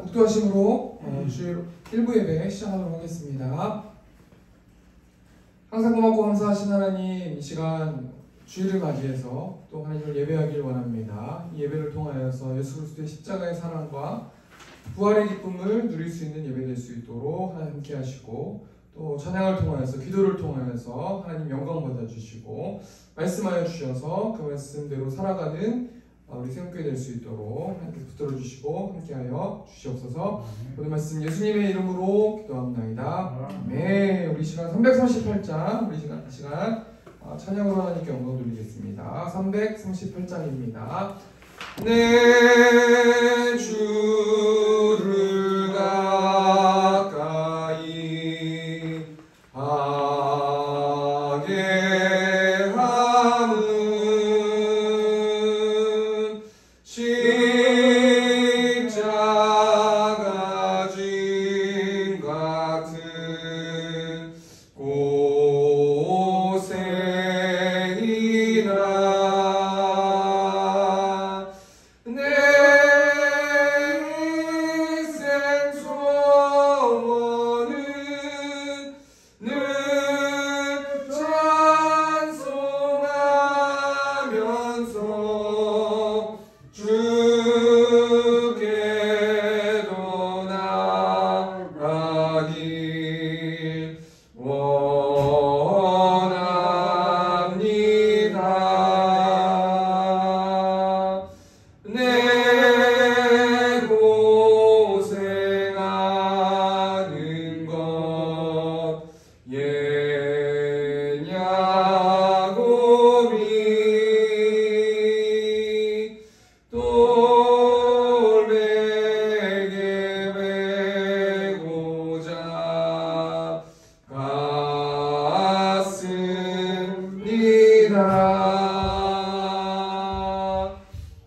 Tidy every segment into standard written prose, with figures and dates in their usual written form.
묵도하심으로 주일 1부 예배 시작하도록 하겠습니다. 항상 고맙고 감사하신 하나님, 이 시간 주일을 맞이해서 또 하나님을 예배하길 원합니다. 이 예배를 통하여서 예수 그리스도의 십자가의 사랑과 부활의 기쁨을 누릴 수 있는 예배 될 수 있도록 하나님 함께 하시고, 또 찬양을 통하여서, 기도를 통하여서 하나님 영광 받아주시고 말씀하여 주셔서 그 말씀대로 살아가는 우리 세움교회 될 수 있도록 하나님께서 붙들어 주시고 함께하여 주시옵소서. 오늘 말씀 예수님의 이름으로 기도합나이다. 아멘. 우리 시간 338장, 우리 시간 찬양으로 하나님께 영광 돌리겠습니다. 338장입니다. 내 주를 가까이 하게 하는 십자가 짐 같은 고생이나 내 인생 소원은 늘 찬송하면서 주께로 나가길 원합니다. 내 고생하는 것 예냐고비 돌베개 메고자 갔습니다.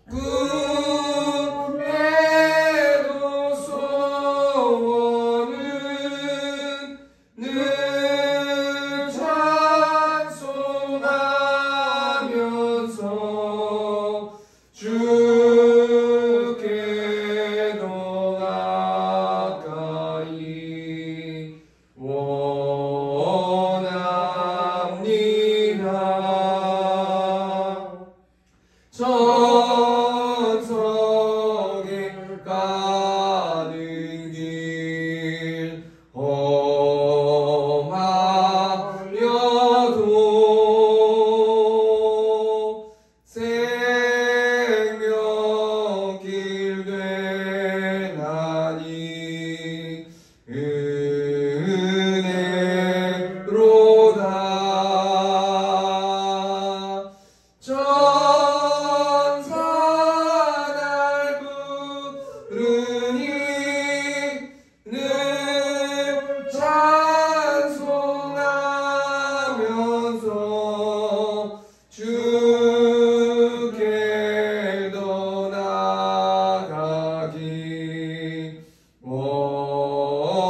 꿈에도 소원은 늘 찬송하면서 주께로 가까이 원합니다. 천성에 가는 길 험하여도 생명길 되나니 은혜로다. 천사 날 부르니 늘 찬송하면서 주께로 나가기 원합니다.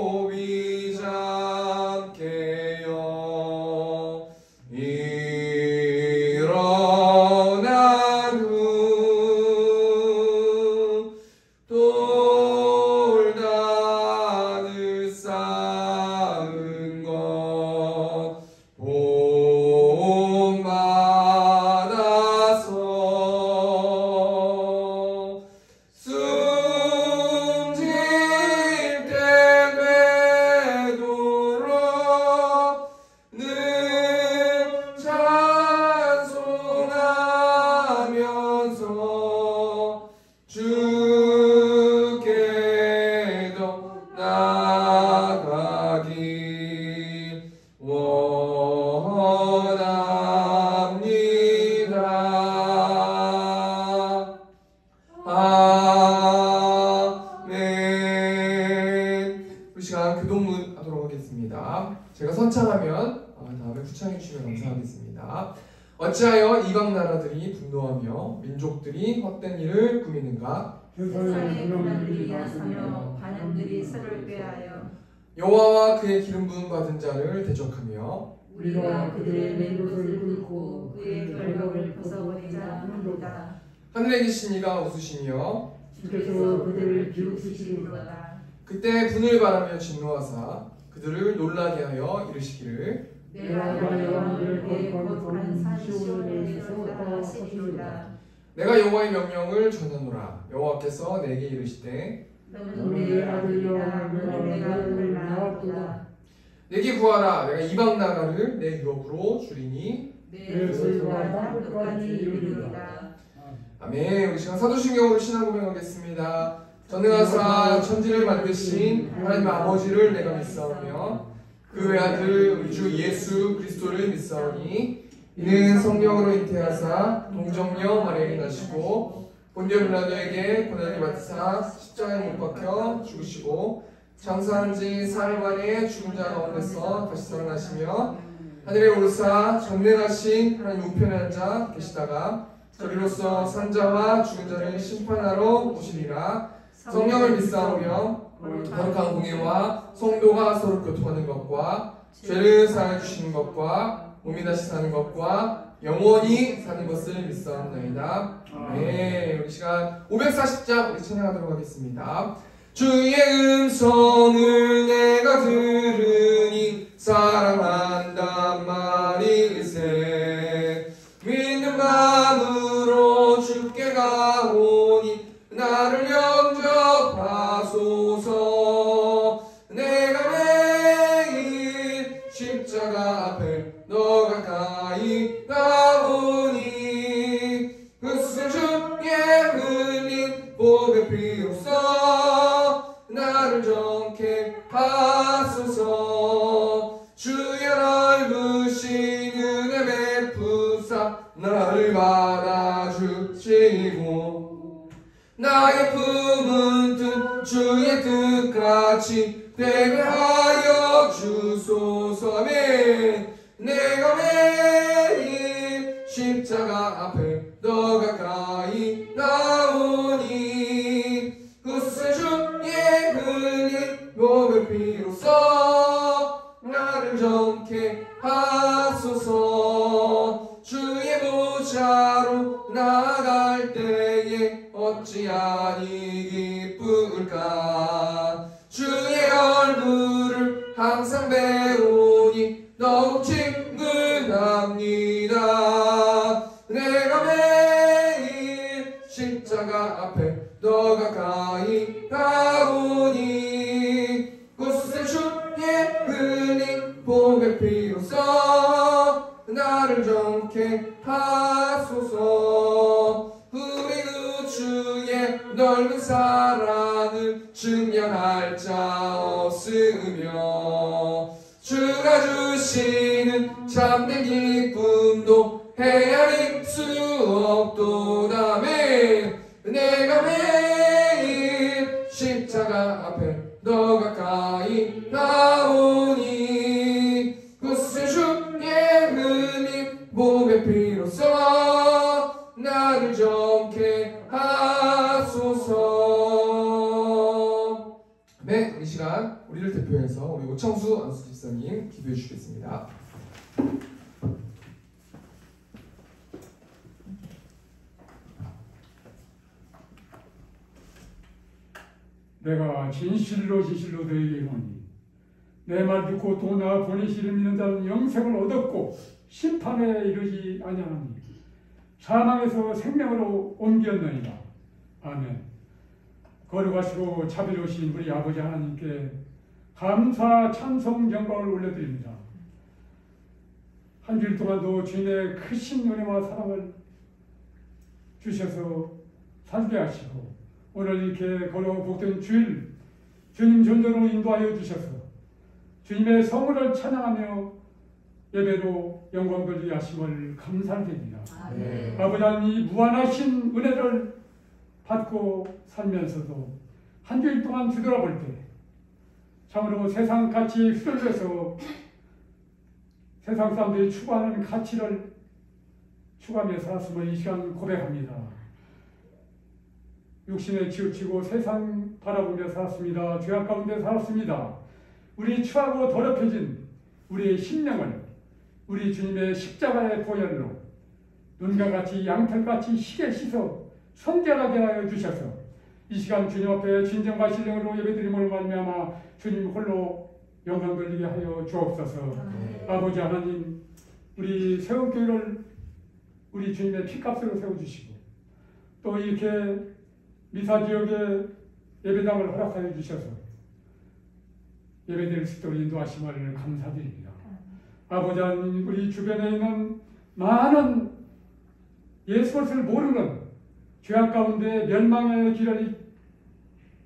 야곱이 잠깨어 일어난 후 돌단을 쌓은 것 본받아서 숨질 때 되도록 늘 찬송하면서 주께로 나가길 원합니다. 아멘. 우리 시간 교동문 하도록 하겠습니다. 제가 선창하면 다음에 후창해 주시면 감사하겠습니다. 어찌하여 이방 나라들이 분노하며 민족들이 헛된 일을 꾸미는가? 세상에 군함들이 나서며 반역들이 여호와와 그의 기름 부음 받은 자를 대적하며 우리가 그들의 맹것을 긁고 그의 결박을 벗어버리자 하는도다. 하늘에 계신 이가 웃으시며 주께서 그들을 비웃으시리로다. 그때 분을 바라며 진노하사 그들을 놀라게 하여 이르시기를 내가 내 왕들의 거룩한 시온을 세웠다 하시리로다. 내가 여호와의 명령을 전하노라. 여호와께서 내게 이르시되 너는 내 아들이여 내가 너를 낳았도다. 내게 구하라. 내가 이방 나라를 내 유업으로 주리니 내 소유가 땅끝까지 이르리로다. 아멘. 우리 시간 사도신경으로 신앙 고백하겠습니다. 전능하사 천지를 만드신 하나님 아버지를 내가 믿사오며 그 외아들 우리 주 예수 그리스도를 믿사오니 이는 성령으로 잉태하사 동정녀 마리아에게 나시고 본디오 빌라도에게 고난을 받으사 십자가에 못 박혀 죽으시고 장사한 지 사흘 만에 죽은 자 가운데서 다시 살아나시며 하늘에 오르사 전능하신 하나님 우편에 앉아 계시다가 저리로서 산자와 죽은 자를 심판하러 오시리라. 성령을 믿사오며 거룩한 공예와 성도가 서로 교통하는 것과 죄를 사하여 주시는 것과 몸이 다시 사는 것과 영원히 사는 것을 믿사옵나이다. 네, 우리 시간 540장 우리 찬양하도록 하겠습니다. 주의 음성을 내가 들으니 사랑한단 말이세. 믿는 마음으로 주께 가오니 나를 영접하소서. 내가 매일 십자가 앞에 너 가까이 나오니 그슬 주께 흘린 복의 피로써 나를 정케 하소서. 주의 넓으신 은혜 베푸사 나를 받아주시고 나의 품은 뜻 주의 뜻같이 되게 하여 주소서. 아멘. 내가 매일 십자가 앞에 너 가까이 나오니 그새 주의 흘린 몸의 피로써 나를 정케 하소서. 주의 보좌로 나아갈 때에 어찌하니 기쁠까. 주의 얼굴을 항상 배우니 너무 친근합니다. 내가 매일 십자가 앞에 너 가까이 가오니 그새 주의 흘린 복의 피로써 나를 정케 하소서. 우리 그 주의 넓은 사랑을 증량할 자 없으며 주가 주시는 참된 기쁨도 헤아릴 수 없도다. 내가 매일 십자가 앞에 너 가까이 나오니 그새 주의 흘린 몸의 피로써 나를 정케 하소서. 네, 이 시간 우리를 대표해서 우리 오창수 안수 집사님 기도해 주시겠습니다. 내가 진실로 너희에게 이르노니 내 말 듣고 또 나 보내시를 믿는 자는 영생을 얻었고 심판에 이르지 아니하나니 사망에서 생명으로 옮겼느니라. 아멘. 거룩하시고 자비로우신 우리 아버지 하나님께 감사 찬송 영광을 올려드립니다. 한 주일 동안도 주님의 크신 은혜와 사랑을 주셔서 살게 하시고 오늘 이렇게 걸어 복된 주일 주님 존재로 인도하여 주셔서 주님의 성을 찬양하며 예배로 영광 돌리게 하심을 감사드립니다. 아버지 하나님, 이 무한하신 은혜를 받고 살면서도 한 주일 동안 뒤돌아볼 때 참으로 세상같이 휘둘려서 세상 사람들이 추구하는 가치를 추구하며 살았음을 이 시간 고백합니다. 육신에 치우치고 세상 바라보며 살았습니다. 죄악 가운데 살았습니다. 우리 추하고 더럽혀진 우리의 심령을 우리 주님의 십자가의 보혈로 눈과 같이 양털같이 희게 씻어 성결하게 하여 주셔서 이 시간 주님 앞에 진정과 신령으로 예배드림으로 말미암아 주님 홀로 영광 돌리게 하여 주옵소서. 아버지 하나님, 우리 세움교회를 우리 주님의 피값으로 세워주시고 또 이렇게 미사 지역에 예배당을 허락하여 주셔서 예배드릴 수 있도록 인도하심을 감사드립니다. 아버지 하나님, 우리 주변에 있는 많은 예수 그리스도를 모르는 죄악 가운데 멸망의 길을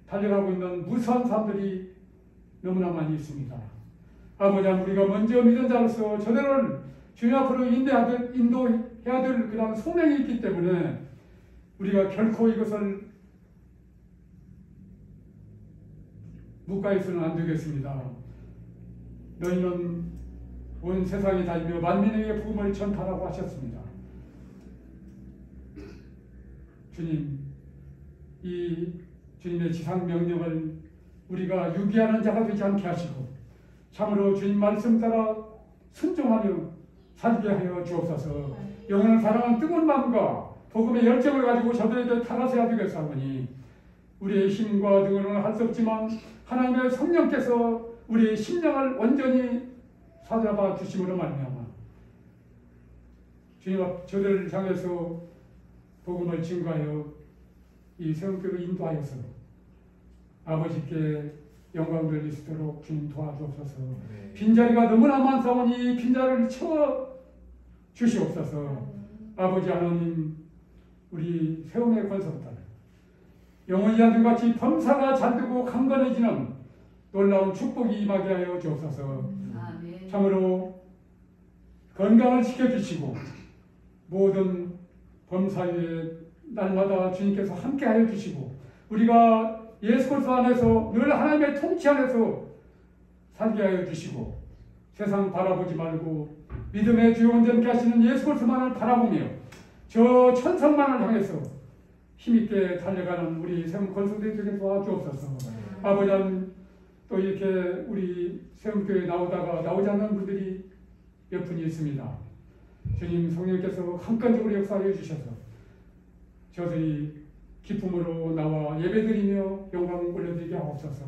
달려가고 있는 무수한 사람들이 너무나 많이 있습니다. 아버지 하나님, 우리가 먼저 믿은 자로서 저들을 주님 앞으로 인도해야 될 그런 소명이 있기 때문에 우리가 결코 이것을 묵과해서는 안 되겠습니다. 너희는 온 세상에 다니며 만민에게 복음을 전파하라고 하셨습니다. 주님, 이 주님의 지상 명령을 우리가 유기하는 자가 되지 않게 하시고 참으로 주님 말씀 따라 순종하며 살게 하여 주옵소서. 영혼을 사랑하는 뜨거운 마음과 복음의 열정을 가지고 저들에게 다가서야 되겠사오니 우리의 힘과 등으로는 할 수 없지만 하나님의 성령께서 우리의 심령을 온전히 사잡아 주심으로 말미암아 주님 앞 저들을 향해서 복음을 증거하여 이 세움교회를 인도하여서 아버지께 영광 돌릴 수 있도록 주님 도와주옵소서. 빈자리가 너무나 많사오니 빈자리를 채워 주시옵소서. 아버지 하나님, 우리 세움의 권속들 영원히 아들같이 범사가 잘되고 강건해지는 놀라운 축복이 임하게 하여 주옵소서. 참으로 건강을 지켜주시고 모든 범사에 날마다 주님께서 함께하여 주시고 우리가 예수 그리스도 안에서 늘 하나님의 통치 안에서 살게 하여 주시고 세상 바라보지 말고 믿음의 주요 온전케 하시는 예수 그리스도만을 바라보며 저 천성만을 향해서 힘있게 달려가는 우리 세움 건설들이 되게 도와주옵소서. 아버지 하나님, 또 이렇게 우리 세움교회에 나오지 않는 분들이 몇 분이 있습니다. 주님 성령께서 한건적으로 역사하여 주셔서 저들이 기쁨으로 나와 예배드리며 영광 올려드리게 하옵소서.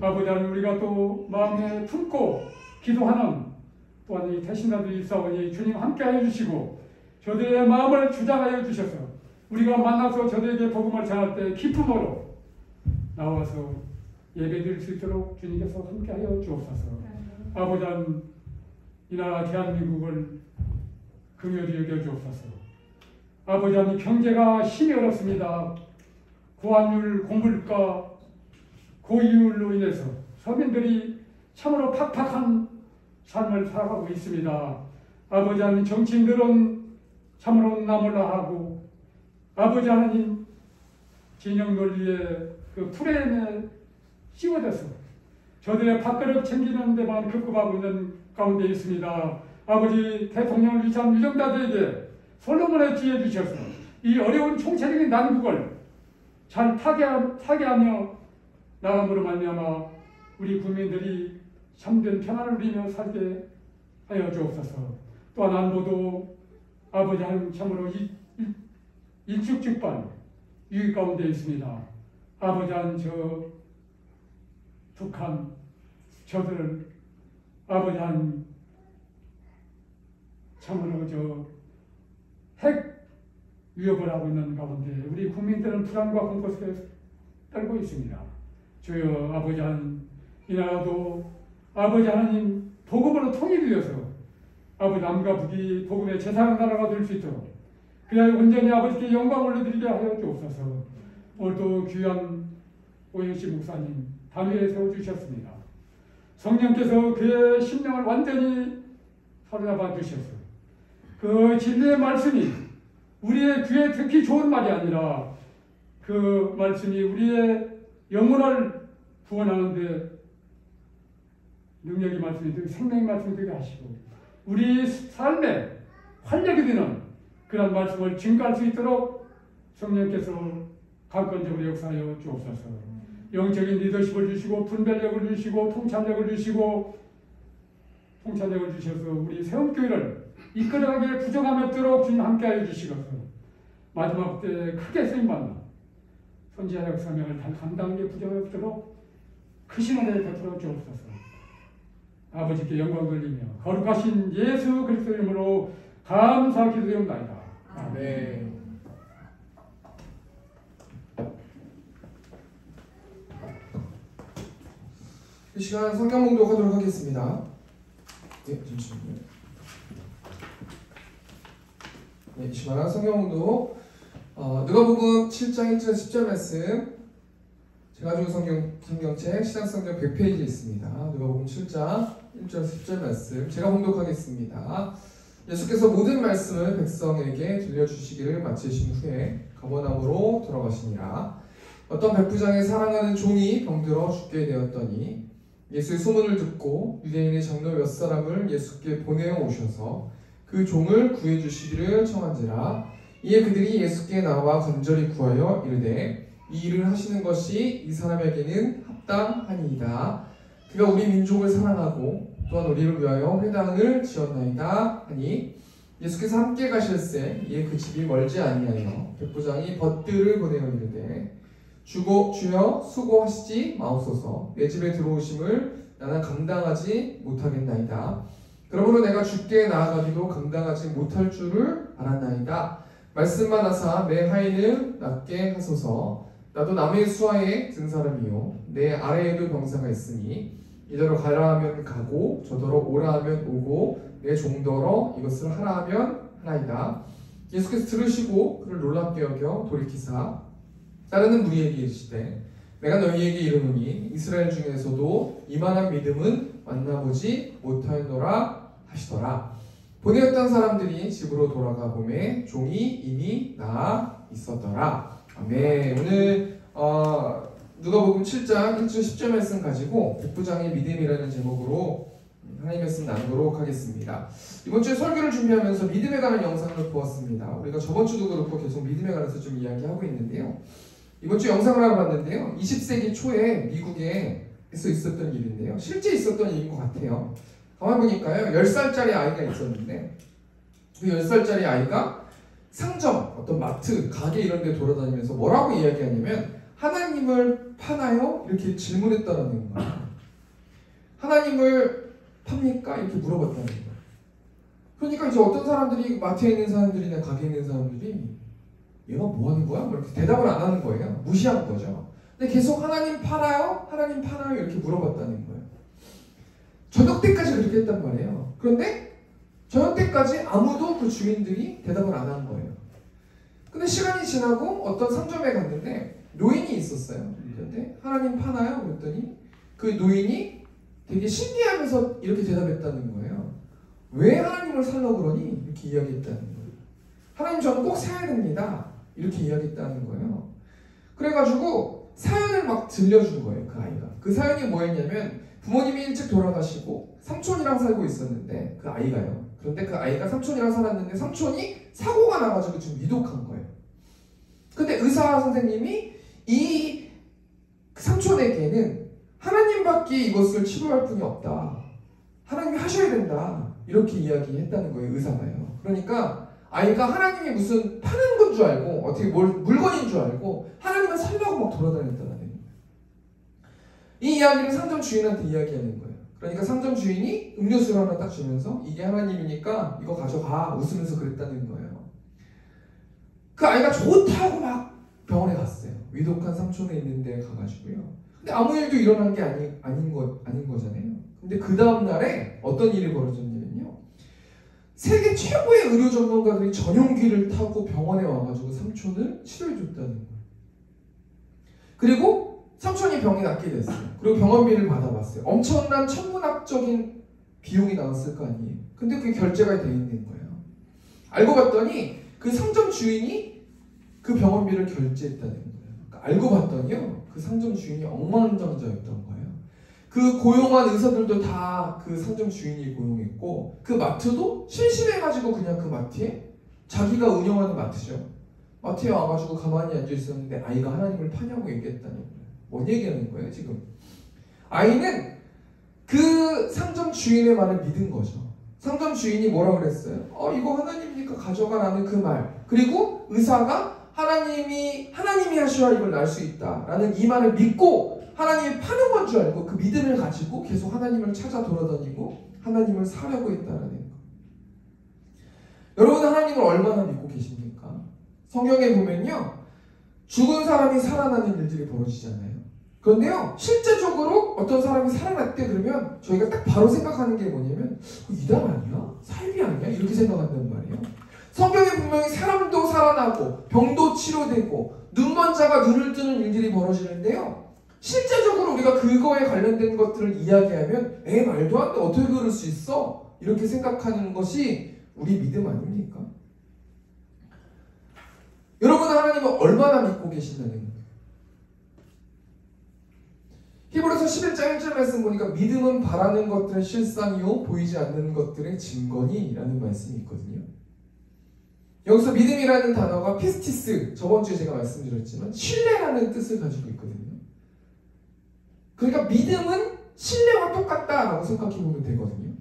아버지 하나님, 우리가 또 마음에 품고 기도하는 또한 이 태신자들이 있사오니 주님 함께하여 주시고 저들의 마음을 주장하여 주셔서 우리가 만나서 저들에게 복음을 전할 때 기쁨으로 나와서 예배드릴 수 있도록 주님께서 함께하여 주옵소서. 아버지 하나님, 이 나라 대한민국을 긍휼히 여겨 주옵소서. 아버지 하나님, 경제가 힘이 어렵습니다. 고환율, 고물가, 고이율로 인해서 서민들이 참으로 팍팍한 삶을 살아가고 있습니다. 아버지 하나님, 정치인들은 참으로 나몰라하고 아버지 하나님, 진영 논리의 그 프레임에 씌워져서 저들의 밥그릇 챙기는 데만 급급하고 있는 가운데 있습니다. 아버지 대통령을 위한 유정자들에게 솔로몬의 지혜 주셔서 이 어려운 총체적인 난국을 잘 타개하며 나감으로 말미암아 우리 국민들이 참된 평안을 누리며 살게 하여 주옵소서. 또한 안보도 아버지 하나님 참으로 일축즉반 위기 가운데 있습니다. 아버지 하나님, 저 북한 저들을 아버지 하나님 참으로 저 핵 위협을 하고 있는 가운데 우리 국민들은 불안과 공포 속에 떨고 있습니다. 주여 아버지 하나님, 이 나라도 아버지 하나님 복음으로 통일되어서 아버지 남과 북이 복음의 제사하는 나라가 될 수 있도록 그래야 온전히 아버지께 영광 올려드리게 하여 주옵소서. 오늘도 귀한 오영식 목사님 담회에 세워주셨습니다. 성령께서 그의 심령을 완전히 사로잡아 주셔서 그 진리의 말씀이 우리의 귀에 듣기 좋은 말이 아니라 그 말씀이 우리의 영혼을 구원하는데 능력의 말씀이 되게 생명의 말씀이 되게 하시고 우리 삶에 활력이 되는 그런 말씀을 증거할 수 있도록 성령께서 강권적으로 역사하여 주옵소서. 영적인 리더십을 주시고 분별력을 주시고 통찰력을 주시고 통찰력을 주셔서 우리 세움교회를 이끌어가기에 부족함이 없도록 주님 함께하여 주시고서 마지막 때 크게 쓰임받는 선지자적 사명을 감당하기에 부족함이 없도록 크신 은혜 베풀어 주옵소서. 아버지께 영광 돌리며 거룩하신 예수 그리스도 이름으로 감사 기도드립니다. 네. 이 시간 성경 봉독하도록 하겠습니다. 네, 잠시만요. 네, 이 시간 성경 봉독 누가복음 7장 1절 10절 말씀 제가 가지고 성경책 시작성경 100페이지에 있습니다. 누가복음 7장 1절 10절 말씀 제가 봉독하겠습니다. 예수께서 모든 말씀을 백성에게 들려주시기를 마치신 후에 가버나움으로 돌아가시니라. 어떤 백부장의 사랑하는 종이 병들어 죽게 되었더니 예수의 소문을 듣고 유대인의 장로 몇 사람을 예수께 보내어 오셔서 그 종을 구해주시기를 청한지라. 이에 그들이 예수께 나와 간절히 구하여 이르되 이 일을 하시는 것이 이 사람에게는 합당하니이다. 그가 우리 민족을 사랑하고 또한 우리를 위하여 회당을 지었나이다 하니 예수께서 함께 가실새 이에 그 집이 멀지 아니하여 백부장이 벗들을 보내어 이르되 주여 수고하시지 마옵소서. 내 집에 들어오심을 나는 감당하지 못하겠나이다. 그러므로 내가 주께 나아가기도 감당하지 못할 줄을 알았나이다. 말씀만 하사 내 하인을 낫게 하소서. 나도 남의 수하에 든 사람이요 내 아래에도 병사가 있으니 이대로 가라 하면 가고 저더러 오라 하면 오고 내 종더러 이것을 하라 하면 하나이다. 예수께서 들으시고 그를 놀랍게 여겨 돌이키사 따르는 무리에게 이르시되 내가 너희에게 이르노니 이스라엘 중에서도 이만한 믿음은 만나보지 못하였노라 하시더라. 보내었던 사람들이 집으로 돌아가 보매 종이 이미 나아 있었더라. 아멘. 오늘 누가복음 7장 1절 10절 말씀 가지고 백부장의 믿음이라는 제목으로 하나님의 말씀 나누도록 하겠습니다. 이번 주에 설교를 준비하면서 믿음에 관한 영상을 보았습니다. 우리가 저번 주도 그렇고 계속 믿음에 관해서 좀 이야기하고 있는데요. 이번 주 영상을 하나 봤는데요. 20세기 초에 미국에서 있었던 일인데요. 실제 있었던 일인 것 같아요. 가만히 보니까요. 10살짜리 아이가 있었는데 그 10살짜리 아이가 상점, 어떤 마트, 가게 이런 데 돌아다니면서 뭐라고 이야기하냐면 하나님을 파나요? 이렇게 질문했다는 거예요. 하나님을 팝니까? 이렇게 물어봤다는 거예요. 그러니까 이제 어떤 사람들이 마트에 있는 사람들이나 가게에 있는 사람들이 얘가 뭐 하는 거야? 이렇게 대답을 안 하는 거예요. 무시한 거죠. 근데 계속 하나님 파나요? 하나님 파나요? 이렇게 물어봤다는 거예요. 저녁 때까지 그렇게 했단 말이에요. 그런데 저녁 때까지 아무도 그 주인들이 대답을 안 한 거예요. 근데 시간이 지나고 어떤 상점에 갔는데 노인이 있었어요. 그런데 하나님 파나요? 그랬더니 그 노인이 되게 신기하면서 이렇게 대답했다는 거예요. 왜 하나님을 살려고 그러니? 이렇게 이야기했다는 거예요. 하나님 저는 꼭 사야 됩니다. 이렇게 이야기했다는 거예요. 그래가지고 사연을 막 들려준 거예요. 그 아이가. 그 사연이 뭐였냐면 부모님이 일찍 돌아가시고 삼촌이랑 살고 있었는데 그 아이가요. 그런데 그 아이가 삼촌이랑 살았는데 삼촌이 사고가 나가지고 지금 위독한 거예요. 근데 의사 선생님이 이 삼촌에게는 하나님밖에 이것을 치료할 분이 없다. 하나님이 하셔야 된다. 이렇게 이야기했다는 거예요. 의사가요. 그러니까 아이가 하나님이 무슨 파는 건 줄 알고 어떻게 물건인 줄 알고 하나님을 살려고 막 돌아다녔다는 거예요. 이 이야기를 상점 주인한테 이야기하는 거예요. 그러니까 상점 주인이 음료수를 하나 딱 주면서 이게 하나님이니까 이거 가져가 웃으면서 그랬다는 거예요. 그 아이가 좋다고 막 병원에 갔어요. 위독한 삼촌에 있는 데 가가지고요. 근데 아무 일도 일어난 게 아닌 거잖아요. 근데 그 다음 날에 어떤 일이 벌어졌냐면요. 세계 최고의 의료 전문가들이 전용기를 타고 병원에 와가지고 삼촌을 치료해줬다는 거예요. 그리고 삼촌이 병이 낫게 됐어요. 그리고 병원비를 받아봤어요. 엄청난 천문학적인 비용이 나왔을 거 아니에요. 근데 그게 결제가 돼 있는 거예요. 알고 봤더니 그 상점 주인이 그 병원비를 결제했다는 거예요. 그러니까 알고 봤더니요. 그 상점 주인이 억만장자였던 거예요. 그 고용한 의사들도 다 그 상점 주인이 고용했고 그 마트도 심심해가지고 그냥 그 마트에 자기가 운영하는 마트죠. 마트에 와가지고 가만히 앉아있었는데 아이가 하나님을 파냐고 얘기했다는 거예요. 뭔 얘기하는 거예요 지금? 아이는 그 상점 주인의 말을 믿은 거죠. 상점 주인이 뭐라 그랬어요? 이거 하나님이니까 가져가라는 그 말. 그리고 의사가 하나님이 하셔야 이걸 날 수 있다라는 이 말을 믿고 하나님이 파는 건 줄 알고 그 믿음을 가지고 계속 하나님을 찾아 돌아다니고 하나님을 사려고 했다라는 거. 여러분 하나님을 얼마나 믿고 계십니까? 성경에 보면요, 죽은 사람이 살아나는 일들이 벌어지잖아요. 그런데요, 실제적으로 어떤 사람이 살아났대 그러면 저희가 딱 바로 생각하는 게 뭐냐면 이단 아니야? 사이비 아니야? 이렇게 생각한단 말이에요. 성경에 분명히 사람도 살아나고 병도 치료되고 눈먼 자가 눈을 뜨는 일들이 벌어지는데요, 실제적으로 우리가 그거에 관련된 것들을 이야기하면 말도 안 돼, 어떻게 그럴 수 있어? 이렇게 생각하는 것이 우리 믿음 아닙니까? 여러분은 하나님을 얼마나 믿고 계신다는 거예요? 히브리서 11장 1절 말씀 보니까 믿음은 바라는 것들의 실상이요 보이지 않는 것들의 증거니 라는 말씀이 있거든요. 여기서 믿음이라는 단어가 피스티스, 저번 주에 제가 말씀드렸지만 신뢰라는 뜻을 가지고 있거든요. 그러니까 믿음은 신뢰와 똑같다라고 생각해 보면 되거든요.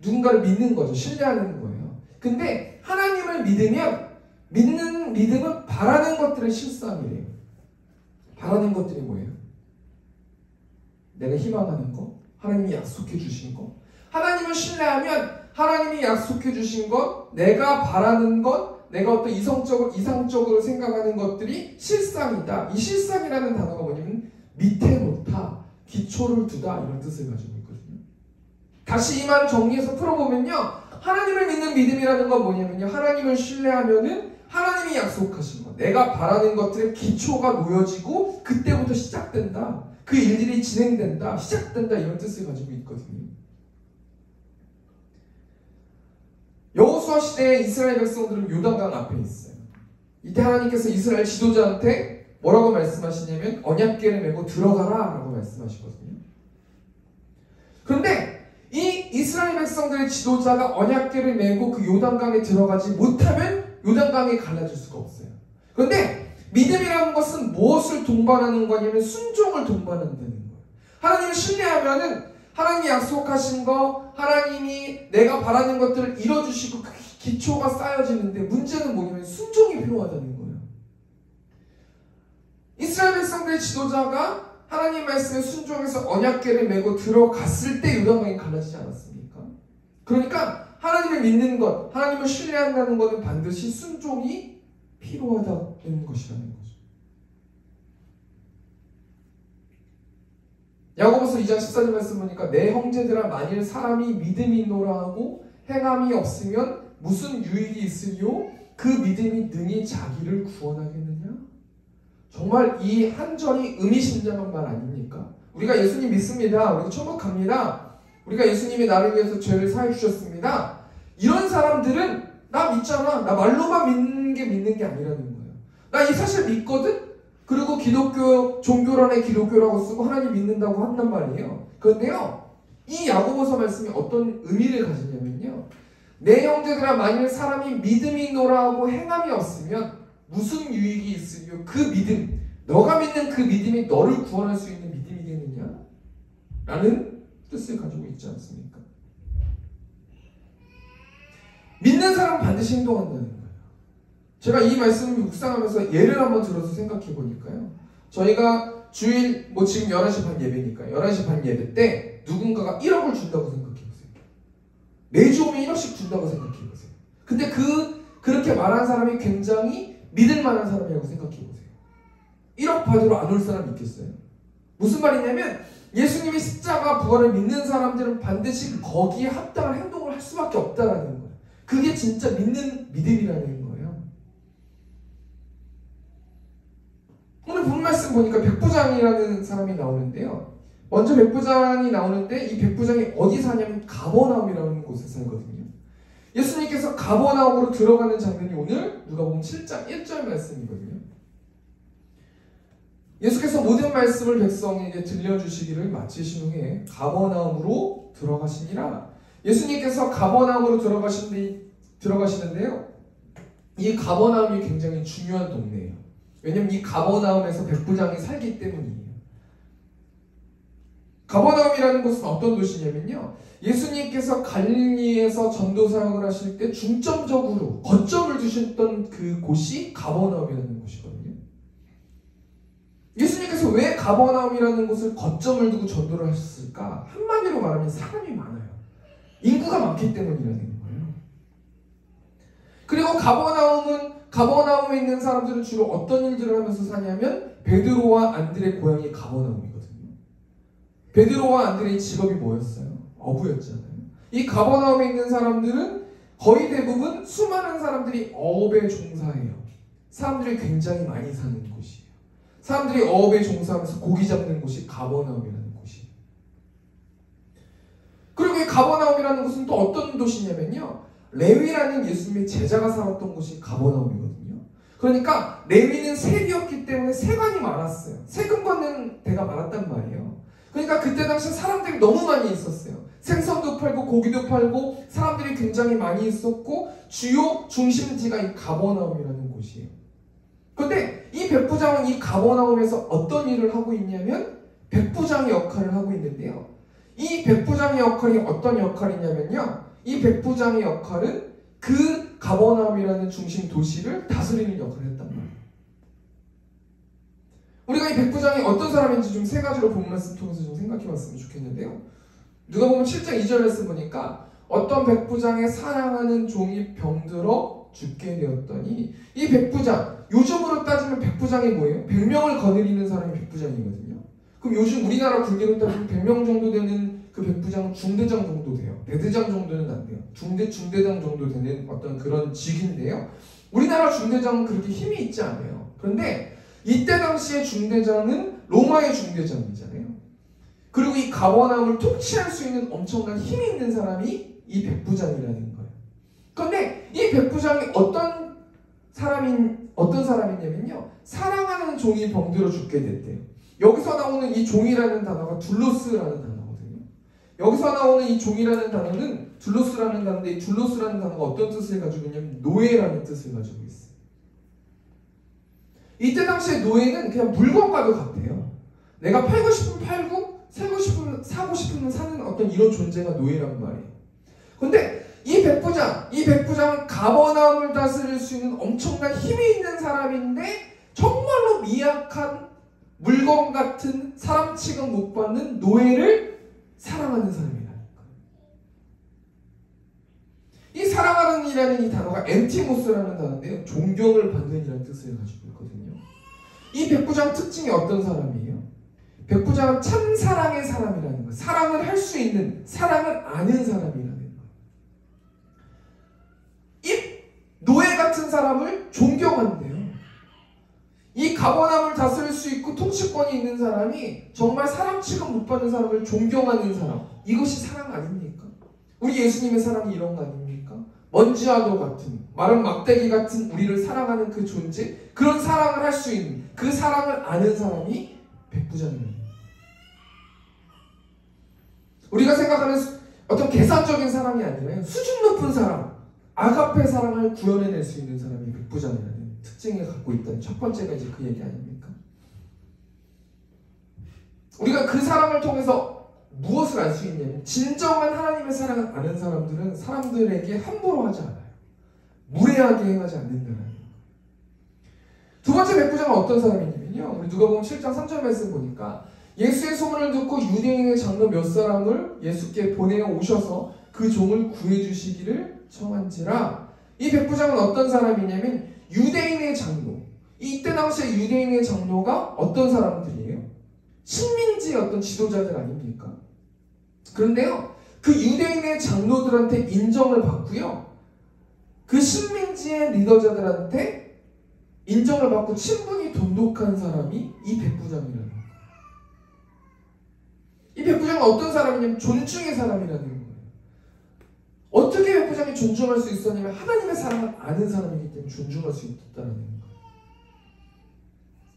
누군가를 믿는 거죠. 신뢰하는 거예요. 근데 하나님을 믿으면 믿음은 바라는 것들의 실상이래요. 바라는 것들이 뭐예요? 내가 희망하는 거, 하나님이 약속해 주신 거. 하나님을 신뢰하면 하나님이 약속해 주신 것, 내가 바라는 것, 내가 어떤 이상적으로 생각하는 것들이 실상이다. 이 실상이라는 단어가 뭐냐면 밑에 놓다, 기초를 두다 이런 뜻을 가지고 있거든요. 다시 이 말을 정리해서 풀어보면요, 하나님을 믿는 믿음이라는 건 뭐냐면요, 하나님을 신뢰하면은 하나님이 약속하신 것, 내가 바라는 것들의 기초가 놓여지고 그때부터 시작된다. 그 일들이 진행된다, 시작된다 이런 뜻을 가지고 있거든요. 여호수아 시대에 이스라엘 백성들은 요단강 앞에 있어요. 이때 하나님께서 이스라엘 지도자한테 뭐라고 말씀하시냐면 언약궤를 메고 들어가라 라고 말씀하시거든요. 그런데 이 이스라엘 백성들의 지도자가 언약궤를 메고 그 요단강에 들어가지 못하면 요단강이 갈라질 수가 없어요. 그런데 믿음이라는 것은 무엇을 동반하는 거냐면 순종을 동반한다는 거예요. 하나님을 신뢰하면은 하나님이 약속하신 거, 하나님이 내가 바라는 것들을 이뤄주시고 그 기초가 쌓여지는데 문제는 뭐냐면 순종이 필요하다는 거예요. 이스라엘 백성들의 지도자가 하나님 말씀에 순종해서 언약궤를 메고 들어갔을 때 요단강이 갈라지지 않았습니까? 그러니까 하나님을 믿는 것, 하나님을 신뢰한다는 것은 반드시 순종이 필요하다는 것이라는 거죠. 야고보서 2장 14절 말씀 보니까 내 형제들아 만일 사람이 믿음이 있노라 하고 행함이 없으면 무슨 유익이 있으리요? 그 믿음이 능히 자기를 구원하겠느냐? 정말 이 한 절이 의미심장한 말 아닙니까? 우리가 예수님 믿습니다. 우리가 천국 갑니다. 우리가 예수님이 나를 위해서 죄를 사해 주셨습니다. 이런 사람들은 나 믿잖아. 나 말로만 믿는 게 아니라는 거예요. 나 이 사실 믿거든? 그리고 기독교, 종교란에 기독교라고 쓰고 하나님 믿는다고 한단 말이에요. 그런데요, 이 야고보서 말씀이 어떤 의미를 가지냐면요, 내 형제들아 만일 사람이 믿음이 있노라 하고 행함이 없으면 무슨 유익이 있으리요? 그 믿음, 너가 믿는 그 믿음이 너를 구원할 수 있는 믿음이겠느냐? 라는 뜻을 가지고 있지 않습니까? 믿는 사람은 반드시 행동한다는 거예요. 제가 이 말씀을 묵상하면서 예를 한번 들어서 생각해 보니까요, 저희가 주일 지금 11시 반 예배니까요, 11시 반 예배 때 누군가가 1억을 준다고 생각해 보세요. 매주 오면 1억씩 준다고 생각해 보세요. 근데 그렇게 말한 사람이 굉장히 믿을 만한 사람이라고 생각해 보세요. 1억 받으러 안 올 사람 있겠어요? 무슨 말이냐면 예수님의 십자가 부활을 믿는 사람들은 반드시 거기에 합당한 행동을 할 수밖에 없다라는 거예요. 그게 진짜 믿는 믿음이라는 거예요. 오늘 본 말씀 보니까 백부장이라는 사람이 나오는데요. 먼저 백부장이 나오는데 이 백부장이 어디 사냐면 가버나움이라는 곳에 살거든요. 예수님께서 가버나움으로 들어가는 장면이 오늘 누가복음 7장 1절 말씀이거든요. 예수께서 모든 말씀을 백성에게 들려주시기를 마치신 후에 가버나움으로 들어가시니라. 예수님께서 가버나움으로 들어가시는데요. 이 가버나움이 굉장히 중요한 동네예요. 왜냐면 이 가버나움에서 백부장이 살기 때문이에요. 가버나움이라는 곳은 어떤 도시냐면요, 예수님께서 갈릴리에서 전도 사역을 하실 때 중점적으로 거점을 두셨던 그 곳이 가버나움이라는 곳이거든요. 예수님께서 왜 가버나움이라는 곳을 거점을 두고 전도를 하셨을까? 한마디로 말하면 사람이 많아요. 인구가 많기 때문이라는 거예요. 그리고 가버나움에 있는 사람들은 주로 어떤 일들을 하면서 사냐면 베드로와 안드레 고향이 가버나움이거든요. 베드로와 안드레의 직업이 뭐였어요? 어부였잖아요. 이 가버나움에 있는 사람들은 거의 대부분 수많은 사람들이 어업에 종사해요. 사람들이 굉장히 많이 사는 곳이에요. 사람들이 어업에 종사하면서 고기 잡는 곳이 가버나움이라는 곳이에요. 그리고 이 가버나움이라는 곳은 또 어떤 도시냐면요, 레위라는 예수님의 제자가 살았던 곳이 가버나움이거든요. 그러니까 레위는 세리였기 때문에 세관이 많았어요. 세금 받는 데가 많았단 말이에요. 그러니까 그때 당시 사람들이 너무 많이 있었어요. 생선도 팔고 고기도 팔고 사람들이 굉장히 많이 있었고 주요 중심지가 이 가버나움이라는 곳이에요. 그런데 이 백부장은 이 가버나움에서 어떤 일을 하고 있냐면 백부장의 역할을 하고 있는데요. 이 백부장의 역할이 어떤 역할이냐면요, 이 백부장의 역할은 그 가버나움이라는 중심 도시를 다스리는 역할을 했단 말이에요. 우리가 이 백부장이 어떤 사람인지 좀 세 가지로 본 말씀 통해서 좀 생각해 봤으면 좋겠는데요. 누가복음 7장 2절 말씀 보니까 어떤 백부장의 사랑하는 종이 병들어 죽게 되었더니, 이 백부장, 요즘으로 따지면 백부장이 뭐예요? 100명을 거느리는 사람이 백부장이거든요. 그럼 요즘 우리나라 군대로 따지면 100명 정도 되는 그 백부장은 중대장 정도 돼요. 대대장 정도는 안 돼요. 중대장 정도 되는 어떤 그런 직인데요. 우리나라 중대장은 그렇게 힘이 있지 않아요. 그런데 이때 당시의 중대장은 로마의 중대장이잖아요. 그리고 이 가버나움을 통치할 수 있는 엄청난 힘이 있는 사람이 이 백부장이라는 거예요. 그런데 이 백부장이 어떤 사람이냐면요, 사랑하는 종이 병들어 죽게 됐대요. 여기서 나오는 이 종이라는 단어가 둘로스라는 단어거든요. 여기서 나오는 이 종이라는 단어는 둘로스라는 단어인데, 이 둘로스라는 단어가 어떤 뜻을 가지고 있냐면 노예라는 뜻을 가지고 있어요. 이때 당시에 노예는 그냥 물건과도 같아요. 내가 팔고 싶으면 팔고 사고 싶으면 사는 어떤 이런 존재가 노예란 말이에요. 그런데 이 백부장은 가버나움을 다스릴 수 있는 엄청난 힘이 있는 사람인데 정말로 미약한 물건 같은 사람 취급 못 받는 노예를 사랑하는 사람이라는 거예요. 이 사랑하는 이라는 이 단어가 엔티모스라는 단어인데요, 존경을 받는 이라는 뜻을 가지고 있거든요. 이 백부장 특징이 어떤 사람이에요? 백부장은 참 사랑의 사람이라는 거예요. 사랑을 할 수 있는, 사랑을 아는 사람이라는 거예요. 이 노예 같은 사람을 존경한대요. 이 가버나움을 다스릴 수 있고 통치권이 있는 사람이 정말 사람 취급 못 받는 사람을 존경하는 사람, 이것이 사랑 아닙니까? 우리 예수님의 사랑이 이런 거 아닙니까? 먼지와도 같은, 마른 막대기 같은 우리를 사랑하는 그 존재, 그런 사랑을 할 수 있는, 그 사랑을 아는 사람이 백부장입니다. 우리가 생각하는 어떤 계산적인 사랑이 아니라 수준 높은 사랑, 아가페 사랑을 구현해낼 수 있는 사람이 백부장이라는 특징을 갖고 있다는 첫 번째가 이제 그 얘기 아닙니까? 우리가 그 사랑을 통해서 무엇을 알 수 있냐면, 진정한 하나님의 사랑을 아는 사람들은 사람들에게 함부로 하지 않아요. 무례하게 행하지 않는다는 거예요. 두 번째 백부장은 어떤 사람이냐면요, 우리 누가복음 7장 3절 말씀 보니까 예수의 소문을 듣고 유대인의 장로 몇 사람을 예수께 보내어 오셔서 그 종을 구해주시기를 청한지라. 이 백부장은 어떤 사람이냐면 유대인의 장로. 이때 당시에 유대인의 장로가 어떤 사람들이에요? 식민지의 어떤 지도자들 아닙니까? 그런데요, 그 유대인의 장로들한테 인정을 받고요, 그 식민지의 리더자들한테 인정을 받고 친분이 돈독한 사람이 이 백부장이라는 거예요. 이 백부장은 어떤 사람이냐면 존중의 사람이라는 거예요. 어떻게 백부장이 존중할 수 있었냐면 하나님의 사랑을 아는 사람이기 때문에 존중할 수 있었다는 거예요.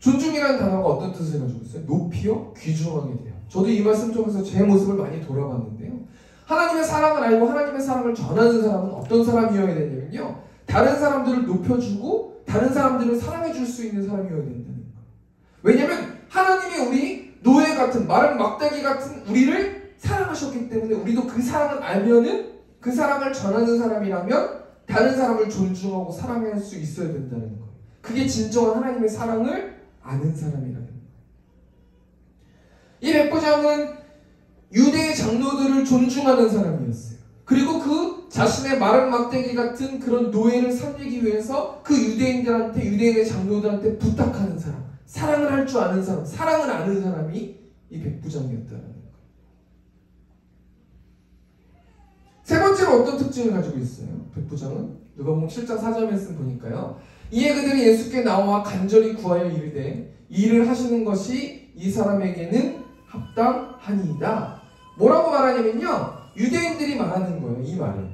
존중이라는 단어가 어떤 뜻을 가지고 있어요? 높이요? 귀중하게 돼요. 저도 이 말씀 통해서 제 모습을 많이 돌아봤는데요, 하나님의 사랑을 알고 하나님의 사랑을 전하는 사람은 어떤 사람이어야 되냐면요, 다른 사람들을 높여주고 다른 사람들을 사랑해줄 수 있는 사람이어야 된다는 거예요. 왜냐하면 하나님이 우리 노예 같은 마른 막대기 같은 우리를 사랑하셨기 때문에 우리도 그 사랑을 알면은 그 사랑을 전하는 사람이라면 다른 사람을 존중하고 사랑할 수 있어야 된다는 거예요. 그게 진정한 하나님의 사랑을 아는 사람이라는 거예요. 이 백부장은 유대의 장로들을 존중하는 사람이었어요. 그리고 그 자신의 마른 막대기 같은 그런 노예를 살리기 위해서 그 유대인의 장로들한테 부탁하는 사람, 사랑을 할 줄 아는 사람, 사랑을 아는 사람이 이 백부장이었다는 거예요. 세 번째로 어떤 특징을 가지고 있어요? 백부장은 누가복음 7장 4절 말씀 보니까요. 이에 그들이 예수께 나와 간절히 구하여 이르되 이 일을 하시는 것이 이 사람에게는 합당하니이다. 뭐라고 말하냐면요. 유대인들이 말하는 거예요. 이 말을.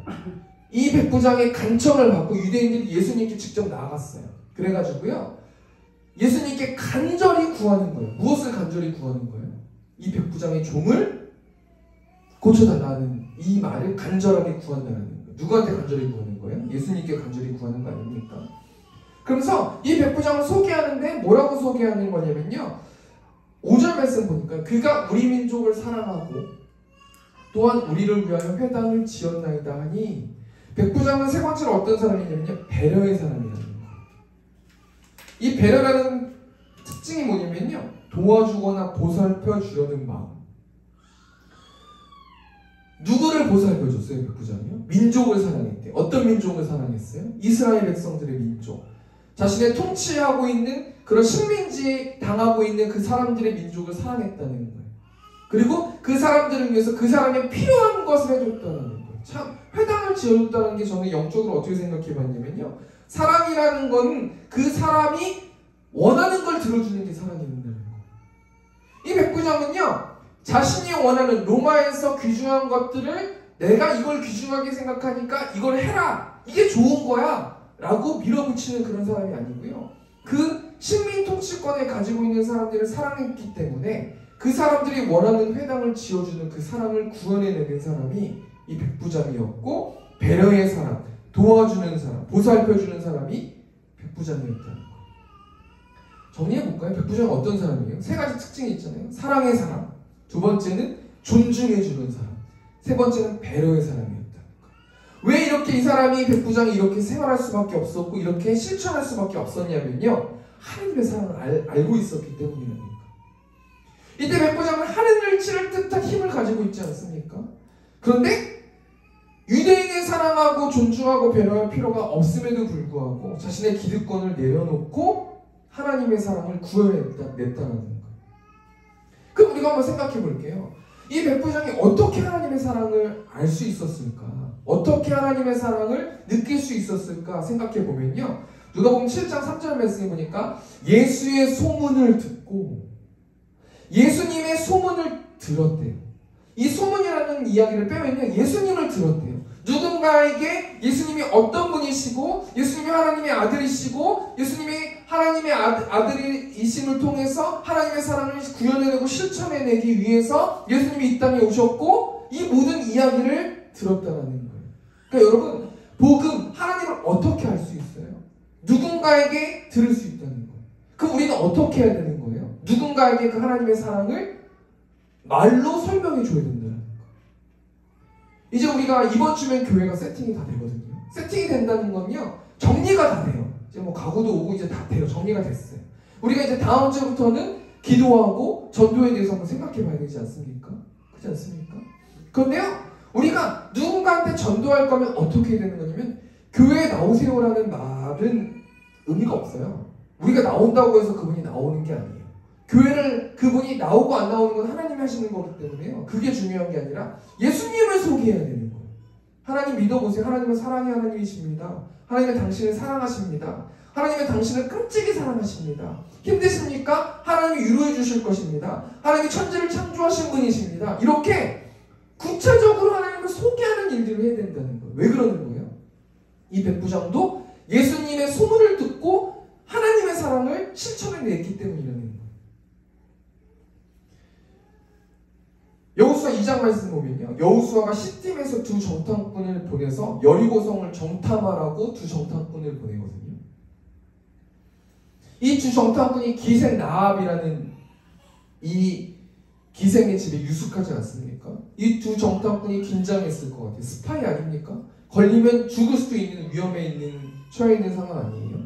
이 백부장의 간청을 받고 유대인들이 예수님께 직접 나아갔어요. 그래가지고요. 예수님께 간절히 구하는 거예요. 무엇을 간절히 구하는 거예요? 이 백부장의 종을 고쳐달라는 이 말을 간절하게 구한다는 거예요. 누구한테 간절히 구하는 거예요? 예수님께 간절히 구하는 거 아닙니까? 그러면서 이 백부장을 소개하는데 뭐라고 소개하는 거냐면요. 5절 말씀 보니까 그가 우리 민족을 사랑하고 또한 우리를 위하여 회당을 지었나이다 하니 백부장은 세 번째로 어떤 사람이냐면요. 배려의 사람이라는 거예요. 이 배려라는 특징이 뭐냐면요. 도와주거나 보살펴 주려는 마음. 누구를 보살펴 줬어요? 백부장이요? 민족을 사랑했대요. 어떤 민족을 사랑했어요? 이스라엘 백성들의 민족. 자신의 통치하고 있는 그런 식민지 당하고 있는 그 사람들의 민족을 사랑했다는 거예요. 그리고 그 사람들을 위해서 그 사람의 필요한 것을 해줬다는 거예요. 참 회당을 지어줬다는 게 저는 영적으로 어떻게 생각해봤냐면요. 사랑이라는 건 그 사람이 원하는 걸 들어주는 게 사랑이 된다는 거예요. 이 백부장은요. 자신이 원하는 로마에서 귀중한 것들을 내가 이걸 귀중하게 생각하니까 이걸 해라. 이게 좋은 거야. 라고 밀어붙이는 그런 사람이 아니고요. 그 식민 통치권을 가지고 있는 사람들을 사랑했기 때문에 그 사람들이 원하는 회당을 지어주는 그 사랑을 구원해내는 사람이 이 백부장이었고 배려의 사람, 도와주는 사람, 보살펴주는 사람이 백부장이었다는 거예요. 정리해볼까요? 백부장은 어떤 사람이에요? 세 가지 특징이 있잖아요. 사랑의 사람, 두 번째는 존중해주는 사람, 세 번째는 배려의 사람이었다는 거예요. 왜 이렇게 이 사람이 백부장이 이렇게 생활할 수밖에 없었고 이렇게 실천할 수밖에 없었냐면요. 하나님의 사랑을 알고 있었기 때문이라는 거예요. 이때 백부장은 하늘을 치를 듯한 힘을 가지고 있지 않습니까? 그런데 유대인을 사랑하고 존중하고 배려할 필요가 없음에도 불구하고 자신의 기득권을 내려놓고 하나님의 사랑을 구해냈다는 거예요. 그럼 우리가 한번 생각해 볼게요. 이 백부장이 어떻게 하나님의 사랑을 알 수 있었을까? 어떻게 하나님의 사랑을 느낄 수 있었을까 생각해 보면요. 누가복음 7장 3절 말씀에 보니까 예수의 소문을 듣고 예수님의 소문을 들었대요. 이 소문이라는 이야기를 빼면요. 예수님을 들었대요. 누군가에게 예수님이 어떤 분이시고 예수님이 하나님의 아들이시고 예수님이 하나님의 아들이심을 통해서 하나님의 사랑을 구현해내고 실천해내기 위해서 예수님이 이 땅에 오셨고 이 모든 이야기를 들었다는 거예요. 그러니까 여러분 복음, 하나님을 어떻게 알 수 있어요? 누군가에게 들을 수 있다는 거예요. 그럼 우리는 어떻게 해야 되는 거예요? 누군가에게 그 하나님의 사랑을 말로 설명해 줘야 된다는 거예요. 이제 우리가 이번 주면 교회가 세팅이 다 되거든요. 세팅이 된다는 건요. 정리가 다 돼요. 이제 뭐 가구도 오고 이제 다 돼요. 정리가 됐어요. 우리가 이제 다음 주부터는 기도하고 전도에 대해서 한번 생각해 봐야 되지 않습니까? 그렇지 않습니까? 그런데요. 우리가 누군가한테 전도할 거면 어떻게 되는 거냐면 교회에 나오세요라는 말은 의미가 없어요. 우리가 나온다고 해서 그분이 나오는 게 아니에요. 교회를 그분이 나오고 안 나오는 건 하나님이 하시는 거기 때문에요. 그게 중요한 게 아니라 예수님을 소개해야 되는 거예요. 하나님 믿어보세요. 하나님은 사랑의 하나님이십니다. 하나님은 당신을 사랑하십니다. 하나님은 당신을 끔찍이 사랑하십니다. 힘드십니까? 하나님이 위로해 주실 것입니다. 하나님이 천지를 창조하신 분이십니다. 이렇게 구체적으로 하나님을 소개하는 일들을 해야 된다는 거예요. 왜 그러는 거예요? 이 백부장도 예수님의 소문을 듣고 하나님의 사랑을 실천해냈기 때문이라는 거예요. 여호수아 2장 말씀 보면요. 여호수아가 시팀에서 두 정탐꾼을 보내서 여리고성을 정탐하라고 두 정탐꾼을 보내거든요. 이 두 정탐꾼이 기생 나압이라는 이 기생의 집에 유숙하지 않습니까? 이 두 정탐꾼이 긴장했을 것 같아요. 스파이 아닙니까? 걸리면 죽을 수도 있는 처해 있는 상황 아니에요?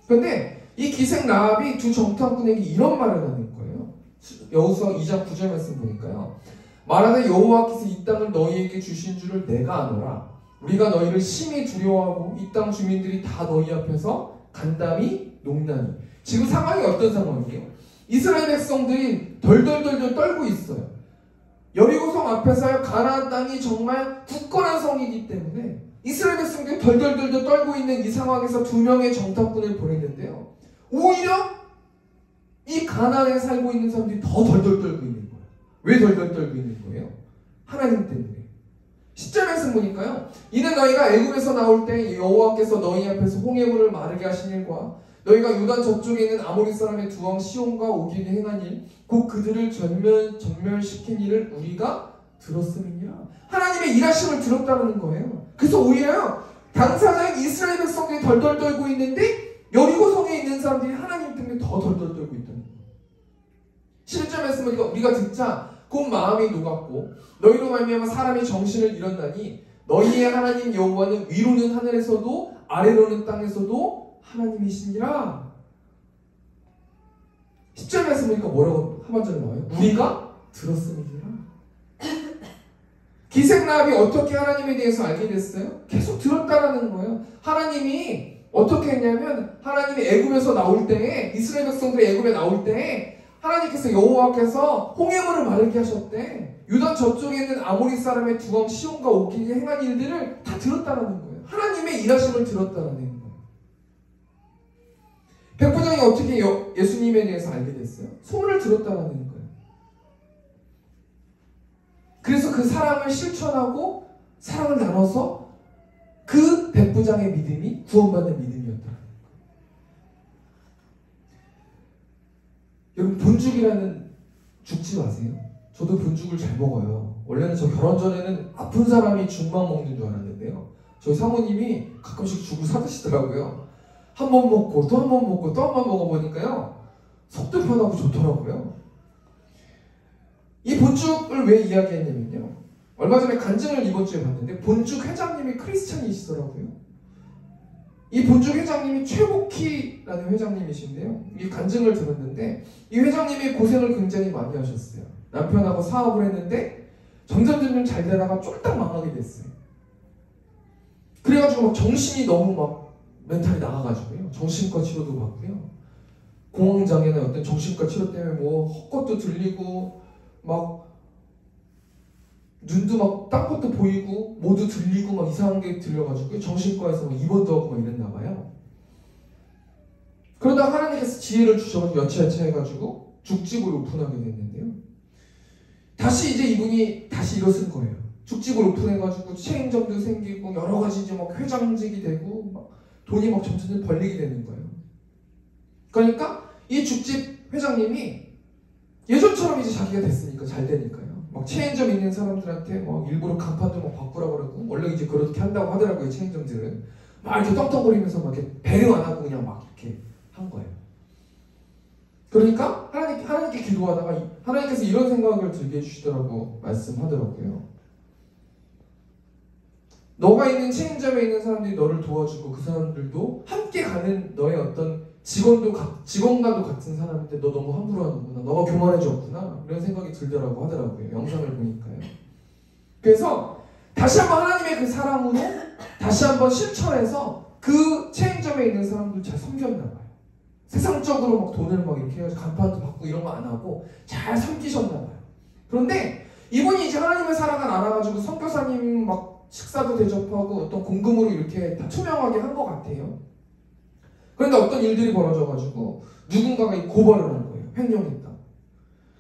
그런데 이 기생 라합이 두 정탐꾼에게 이런 말을 하는 거예요. 여호수아 2장 9절 말씀 보니까요. 말하되 여호와께서 이 땅을 너희에게 주신 줄을 내가 아노라. 우리가 너희를 심히 두려워하고 이 땅 주민들이 다 너희 앞에서 간담이 농나니. 지금 상황이 어떤 상황이에요? 이스라엘 백성들이 덜덜덜덜 떨고 있어요. 여리고성 앞에서요, 가나안 땅이 정말 굳건한 성이기 때문에 이스라엘 백성들이 덜덜덜덜 떨고 있는 이 상황에서 두 명의 정탐꾼을 보냈는데요. 오히려 이 가나안에 살고 있는 사람들이 더 덜덜 떨고 있는 거예요. 왜 덜덜 떨고 있는 거예요? 하나님 때문에. 10절 말씀 보니까요. 이는 너희가 애굽에서 나올 때 여호와께서 너희 앞에서 홍해물을 마르게 하신 일과 너희가 요단 저쪽에 있는 아모리 사람의 두 왕 시온과 오길이 행한 일, 곧 그들을 전멸시킨 일을 우리가 들었음이니라. 하나님의 일하심을 들었다는 거예요. 그래서 오히려 당사자인 이스라엘 백성들이 덜덜 떨고 있는데 여리고성에 있는 사람들이 하나님 때문에 더 덜덜 떨고 있다는 거예요. 11절 말씀 보니까 우리가 듣자 곧 마음이 녹았고 너희로 말미암아 사람이 정신을 잃었나니 너희의 하나님 여호와는 위로는 하늘에서도 아래로는 땅에서도 하나님이시니라. 10절 말씀 보니까 뭐라고 하반절에 나와요? 우리가 들었음이니라. 기생 라합이 어떻게 하나님에 대해서 알게 됐어요? 계속 들었다라는 거예요. 하나님이 어떻게 했냐면 하나님이 애굽에서 나올 때에 이스라엘 백성들이 애굽에 나올 때에 하나님께서 여호와께서 홍해물을 마르게 하셨대. 유다 저쪽에 있는 아모리 사람의 두 왕 시온과 오길이 행한 일들을 다 들었다라는 거예요. 하나님의 일하심을 들었다라는 거예요. 백부장이 어떻게 예수님에 대해서 알게 됐어요? 소문을 들었다라는 거예요. 그래서 그 사랑을 실천하고 사랑을 나눠서 그 백부장의 믿음이 구원받는 믿음이었다는 거예요. 여러분 본죽이라는 죽지 마세요. 저도 본죽을 잘 먹어요. 원래는 저 결혼 전에는 아픈 사람이 죽만 먹는 줄 알았는데요. 저희 사모님이 가끔씩 죽을 사드시더라고요. 한 번 먹고 또 한 번 먹고 또 한 번 먹어보니까요. 속도 편하고 좋더라고요. 이 본죽을 왜 이야기했냐면요. 얼마 전에 간증을 이번 주에 봤는데 본죽 회장님이 크리스찬이시더라고요. 이 본죽 회장님이 최복희라는 회장님이신데요. 이 간증을 들었는데 이 회장님이 고생을 굉장히 많이 하셨어요. 남편하고 사업을 했는데 점점 잘 되다가 쫄딱 망하게 됐어요. 그래가지고 막 정신이 너무 막 멘탈이 나가가지고요. 정신과 치료도 받고요. 공황장애나 어떤 정신과 치료 때문에 뭐 헛것도 들리고 막 눈도 막 딴 것도 보이고 모두 들리고 막 이상한 게 들려가지고 정신과에서 막 입원도 하고 막 이랬나 봐요. 그러다가 하나님께서 지혜를 주셔가지고 여차여차 해가지고 죽집을 오픈하게 됐는데요. 다시 이제 이분이 다시 일어선 거예요. 죽집을 오픈해가지고 체인점도 생기고 여러 가지 이제 막 회장직이 되고 막 돈이 막 점점 벌리게 되는 거예요. 그러니까 이 죽집 회장님이 예전처럼 이제 자기가 됐으니까 잘 되니까요. 막 체인점 있는 사람들한테 막 일부러 간판도 막 바꾸라고 그러고 원래 이제 그렇게 한다고 하더라고요. 체인점들은 막 이렇게 떵떵거리면서 막 이렇게 배려 안 하고 그냥 막 이렇게 한 거예요. 그러니까 하나님께 기도하다가 하나님께서 이런 생각을 들게 해주시더라고 말씀하더라고요. 너가 있는 체인점에 있는 사람들이 너를 도와주고 그 사람들도 함께 가는 너의 어떤 직원과도 같은 사람인데 너 너무 함부로 하는구나. 너가 교만해졌구나. 이런 생각이 들더라고 하더라고요. 영상을 보니까요. 그래서 다시 한번 하나님의 그 사랑으로 다시 한번 실천해서 그 체인점에 있는 사람들 잘 섬겼나 봐요. 세상적으로 막 돈을 막 이렇게 해가지고 간판도 받고 이런 거 안 하고 잘 섬기셨나 봐요. 그런데 이분이 이제 하나님의 사랑을 알아가지고 선교사님 막 식사도 대접하고 어떤 공금으로 이렇게 다 투명하게 한 것 같아요. 그런데 어떤 일들이 벌어져가지고 누군가가 고발을 한 거예요. 횡령했다.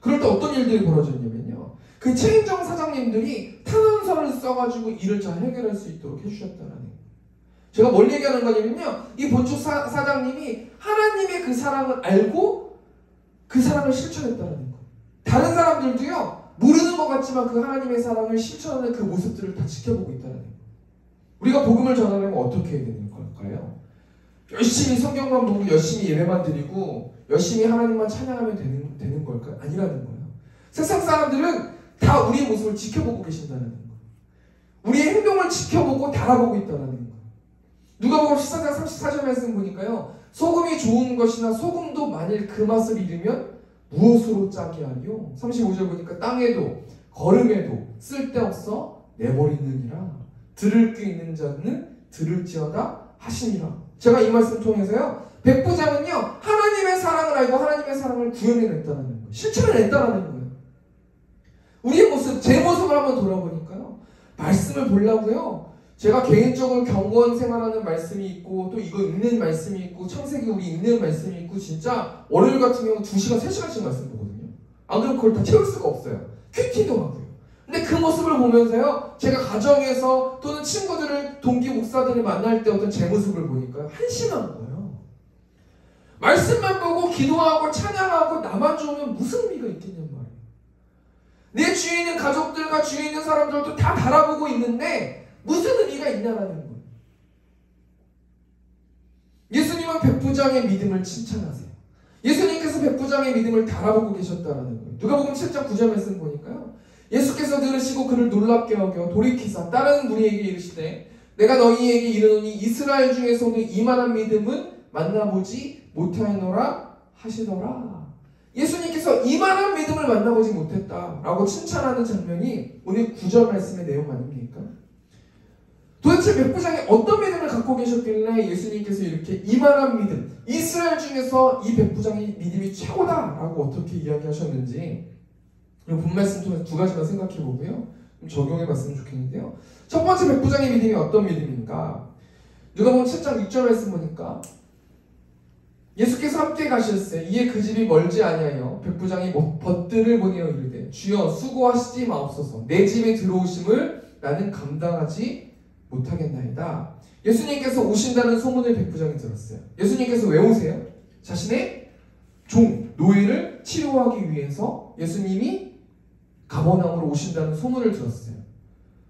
그럴 때 어떤 일들이 벌어졌냐면요. 그 체인점 사장님들이 탄원서를 써가지고 일을 잘 해결할 수 있도록 해주셨다는 거예요. 제가 뭘 얘기하는 거냐면요. 이 본죽 사장님이 하나님의 그 사랑을 알고 그 사랑을 실천했다는 거예요. 다른 사람들도요. 모르는 것 같지만 그 하나님의 사랑을 실천하는 그 모습들을 다 지켜보고 있다는 거예요. 우리가 복음을 전하려면 어떻게 해야 되는 걸까요? 열심히 성경만 보고 열심히 예배만 드리고 열심히 하나님만 찬양하면 되는 걸까요? 아니라는 거예요. 세상 사람들은 다 우리의 모습을 지켜보고 계신다는 거예요. 우리의 행동을 지켜보고 달아보고 있다는 거예요. 누가복음 14장 34절 말씀 보니까요. 소금이 좋은 것이나 소금도 만일 그 맛을 잃으면 무엇으로 짜게 하리요? 35절 보니까 땅에도 거름에도 쓸데없어 내버리느니라. 들을 귀 있는 자는 들을지어다 하시니라. 제가 이 말씀 통해서요. 백부장은요. 하나님의 사랑을 알고 하나님의 사랑을 구현해냈다는 거예요. 실천해냈다는 거예요. 우리의 모습, 제 모습을 한번 돌아보니까요. 말씀을 보려고요. 제가 개인적으로 경건 생활하는 말씀이 있고 또 이거 읽는 말씀이 있고 창세기 우리 읽는 말씀이 있고 진짜 월요일 같은 경우 2시간, 3시간씩 말씀 보거든요. 안 그러면 그걸 다 채울 수가 없어요. 큐티도 하고요. 근데 그 모습을 보면서요. 제가 가정에서 또는 친구들을 동기 목사들을 만날 때 어떤 제 모습을 보니까요. 한심한 거예요. 말씀만 보고 기도하고 찬양하고 나만 좋으면 무슨 의미가 있겠냔 말이에요. 내 주위에 있는 가족들과 주위에 있는 사람들도 다 바라보고 있는데 무슨 의미가 있냐라는 거예요. 예수님은 백부장의 믿음을 칭찬하세요. 예수님께서 백부장의 믿음을 달아보고 계셨다라는 거예요. 누가복음 7장 9절 말씀 보니까요. 예수께서 들으시고 그를 놀랍게 여겨 돌이키사 다른 무리에게 이르시되 내가 너희에게 이르노니 이스라엘 중에서도 이만한 믿음은 만나보지 못하노라 하시더라. 예수님께서 이만한 믿음을 만나보지 못했다라고 칭찬하는 장면이 오늘 9절 말씀의 내용 아닙니까? 도대체 백부장이 어떤 믿음을 갖고 계셨길래 예수님께서 이렇게 이만한 믿음, 이스라엘 중에서 이 백부장의 믿음이 최고다라고 어떻게 이야기하셨는지 본 말씀 통해서 두 가지만 생각해 보고요. 좀 적용해 봤으면 좋겠는데요. 첫 번째 백부장의 믿음이 어떤 믿음인가? 누가복음 7장 6절 말씀 보니까 예수께서 함께 가셨어요. 이에 그 집이 멀지 아니하여 백부장이 벗들을 보내어 이르되 주여 수고하시지 마옵소서 내 집에 들어오심을 나는 감당하지 못하겠나이다. 예수님께서 오신다는 소문을 백부장이 들었어요. 예수님께서 왜 오세요? 자신의 종, 노예를 치료하기 위해서 예수님이 가버나움으로 오신다는 소문을 들었어요.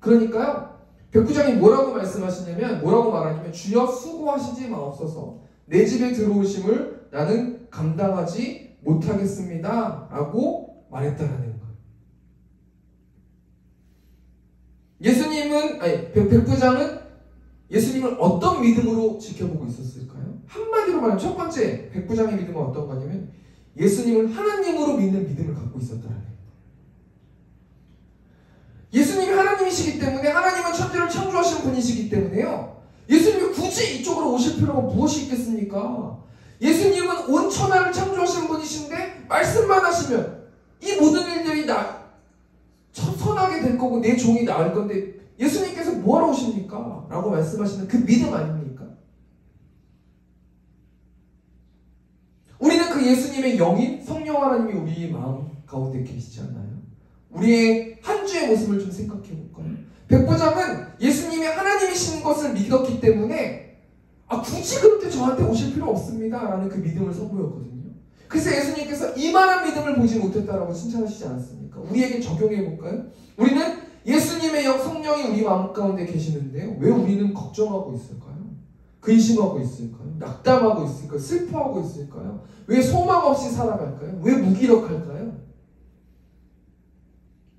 그러니까요. 백부장이 뭐라고 말씀하시냐면 뭐라고 말하냐면 주여 수고하시지 마옵소서 내 집에 들어오심을 나는 감당하지 못하겠습니다 라고 말했다라는 거예요. 백부장은 예수님을 어떤 믿음으로 지켜보고 있었을까요? 한마디로 말하면 첫 번째 백부장의 믿음은 어떤 거냐면 예수님을 하나님으로 믿는 믿음을 갖고 있었다는 거예요. 예수님이 하나님이시기 때문에 하나님은 천지를 창조하신 분이시기 때문에요. 예수님이 굳이 이쪽으로 오실 필요가 무엇이 있겠습니까? 예수님은 온 천하를 창조하신 분이신데 말씀만 하시면 이 모든 일들이 선하게 될 거고 내 종이 나을 건데 예수님께서 뭐하러 오십니까? 라고 말씀하시는 그 믿음 아닙니까? 우리는 그 예수님의 영인 성령 하나님이 우리 마음 가운데 계시지 않나요? 우리의 한 주의 모습을 좀 생각해 볼까요? 백부장은 예수님이 하나님이신 것을 믿었기 때문에 굳이 그렇게 저한테 오실 필요 없습니다 라는 그 믿음을 선보였거든요. 그래서 예수님께서 이만한 믿음을 보지 못했다라고 칭찬하시지 않았습니까? 우리에게 적용해 볼까요? 우리는 예수님의 영 성령이 우리 마음 가운데 계시는데요. 왜 우리는 걱정하고 있을까요? 근심하고 있을까요? 낙담하고 있을까요? 슬퍼하고 있을까요? 왜 소망 없이 살아갈까요? 왜 무기력할까요?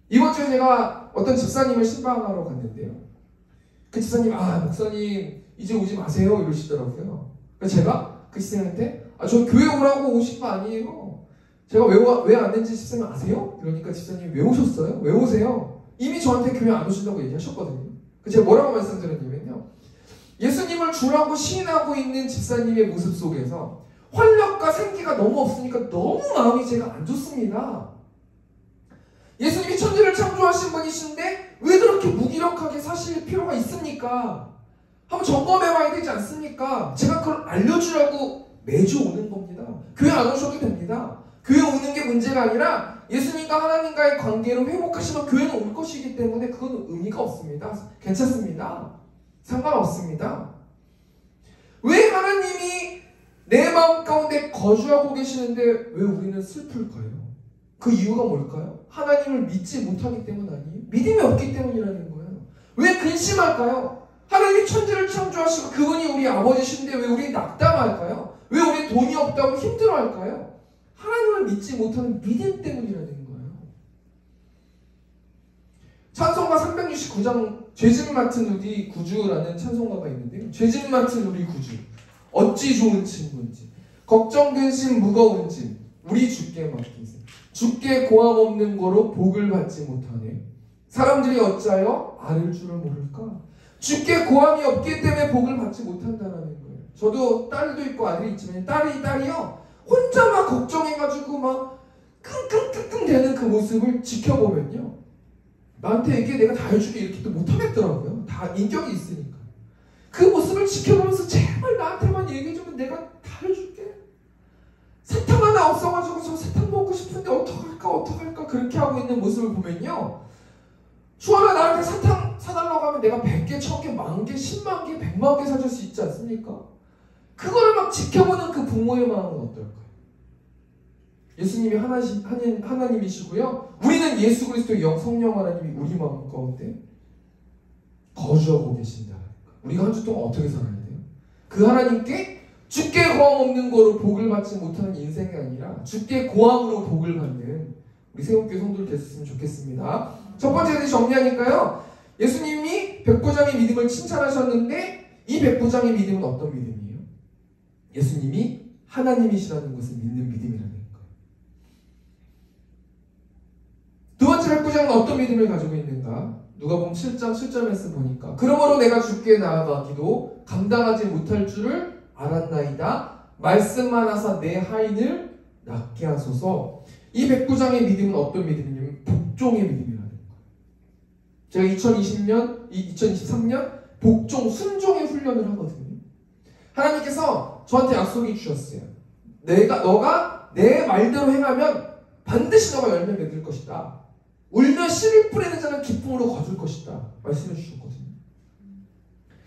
이번 주에 제가 어떤 집사님을 신방하러 갔는데요. 그 집사님, 목사님 이제 오지 마세요 이러시더라고요. 그래서 제가 그 집사님한테 저 교회 오라고 오신 거 아니에요. 제가 왜 안 된지 집사님 아세요? 그러니까 집사님이 왜 오셨어요? 왜 오세요? 이미 저한테 교회 안 오신다고 얘기하셨거든요. 그래서 제가 뭐라고 말씀드렸냐면요. 예수님을 주라고 시인하고 있는 집사님의 모습 속에서 활력과 생기가 너무 없으니까 너무 마음이 제가 안 좋습니다. 예수님이 천지를 창조하신 분이신데 왜 그렇게 무기력하게 사실 필요가 있습니까? 한번 점검해봐야 되지 않습니까? 제가 그걸 알려주려고 매주 오는 겁니다. 교회 안 오셔도 됩니다. 교회 오는 게 문제가 아니라 예수님과 하나님과의 관계를 회복하시면 교회는 올 것이기 때문에 그건 의미가 없습니다. 괜찮습니다. 상관없습니다. 왜 하나님이 내 마음 가운데 거주하고 계시는데 왜 우리는 슬플까요? 그 이유가 뭘까요? 하나님을 믿지 못하기 때문 아니에요? 믿음이 없기 때문이라는 거예요. 왜 근심할까요? 하나님이 천지를 창조하시고 그분이 우리 아버지신데 왜 우리 낙담할까요? 왜 우리 돈이 없다고 힘들어할까요? 하나님을 믿지 못하는 믿음 때문이라는 거예요. 신명기 9장 죄짐 맡은 우리 구주라는 찬송가가 있는데요. 죄짐 맡은 우리 구주 어찌 좋은 친구인지 걱정 근심 무거운 짐 우리 주께 맡기세. 주께 고함 없는 거로 복을 받지 못하네. 사람들이 어찌하여 아를 줄을 모를까? 주께 고함이 없기 때문에 복을 받지 못한다는 거예요. 저도 딸도 있고 아들이 있지만 딸이요 혼자 막 걱정해가지고 막 끙끙끙끙 대는 그 모습을 지켜보면요, 나한테 이게 내가 다 해주게 이렇게 또 못하겠더라고요. 다 인격이 있으니까. 그 모습을 지켜보면서 제발 나한테만 얘기해주면 내가 다 해줄게. 사탕 하나 없어가지고 저 사탕 먹고 싶은데 어떡할까 그렇게 하고 있는 모습을 보면요, 주하나 나한테 사탕 사달라고 하면 내가 100개, 1000개, 10,000개, 10만 개, 100만 개 사줄 수 있지 않습니까? 그거를 막 지켜보는 그 부모의 마음은 어떨까요? 예수님이 하나님이시고요, 우리는 예수 그리스도의 영 성령 하나님이 우리 마음 가운데 거주하고 계신다. 우리가 한 주 동안 어떻게 살아야 돼요? 그 하나님께 주께 고함 없는 거로 복을 받지 못하는 인생이 아니라 주께 고함으로 복을 받는 우리 세움교회 성도들 됐으면 좋겠습니다. 첫 번째 정리하니까요, 예수님이 백부장의 믿음을 칭찬하셨는데 이 백부장의 믿음은 어떤 믿음이에요? 예수님이 하나님이시라는 것을 믿는 믿음이라는 거예요. 두 번째 백부장은 어떤 믿음을 가지고 있는가? 누가복음 7장 7절 말씀 보니까 그러므로 내가 주께 나아가기도 감당하지 못할 줄을 알았나이다. 말씀만 하사 내 하인을 낫게 하소서. 이 백부장의 믿음은 어떤 믿음이냐면 복종의 믿음이라는 거예요. 제가 2023년 복종, 순종의 훈련을 하거든요. 하나님께서 저한테 약속이 주셨어요. 너가 내 말대로 행하면 반드시 너가 열매 맺을 것이다. 울며 씨를 뿌리는 자는 기쁨으로 거둘 것이다. 말씀해 주셨거든요.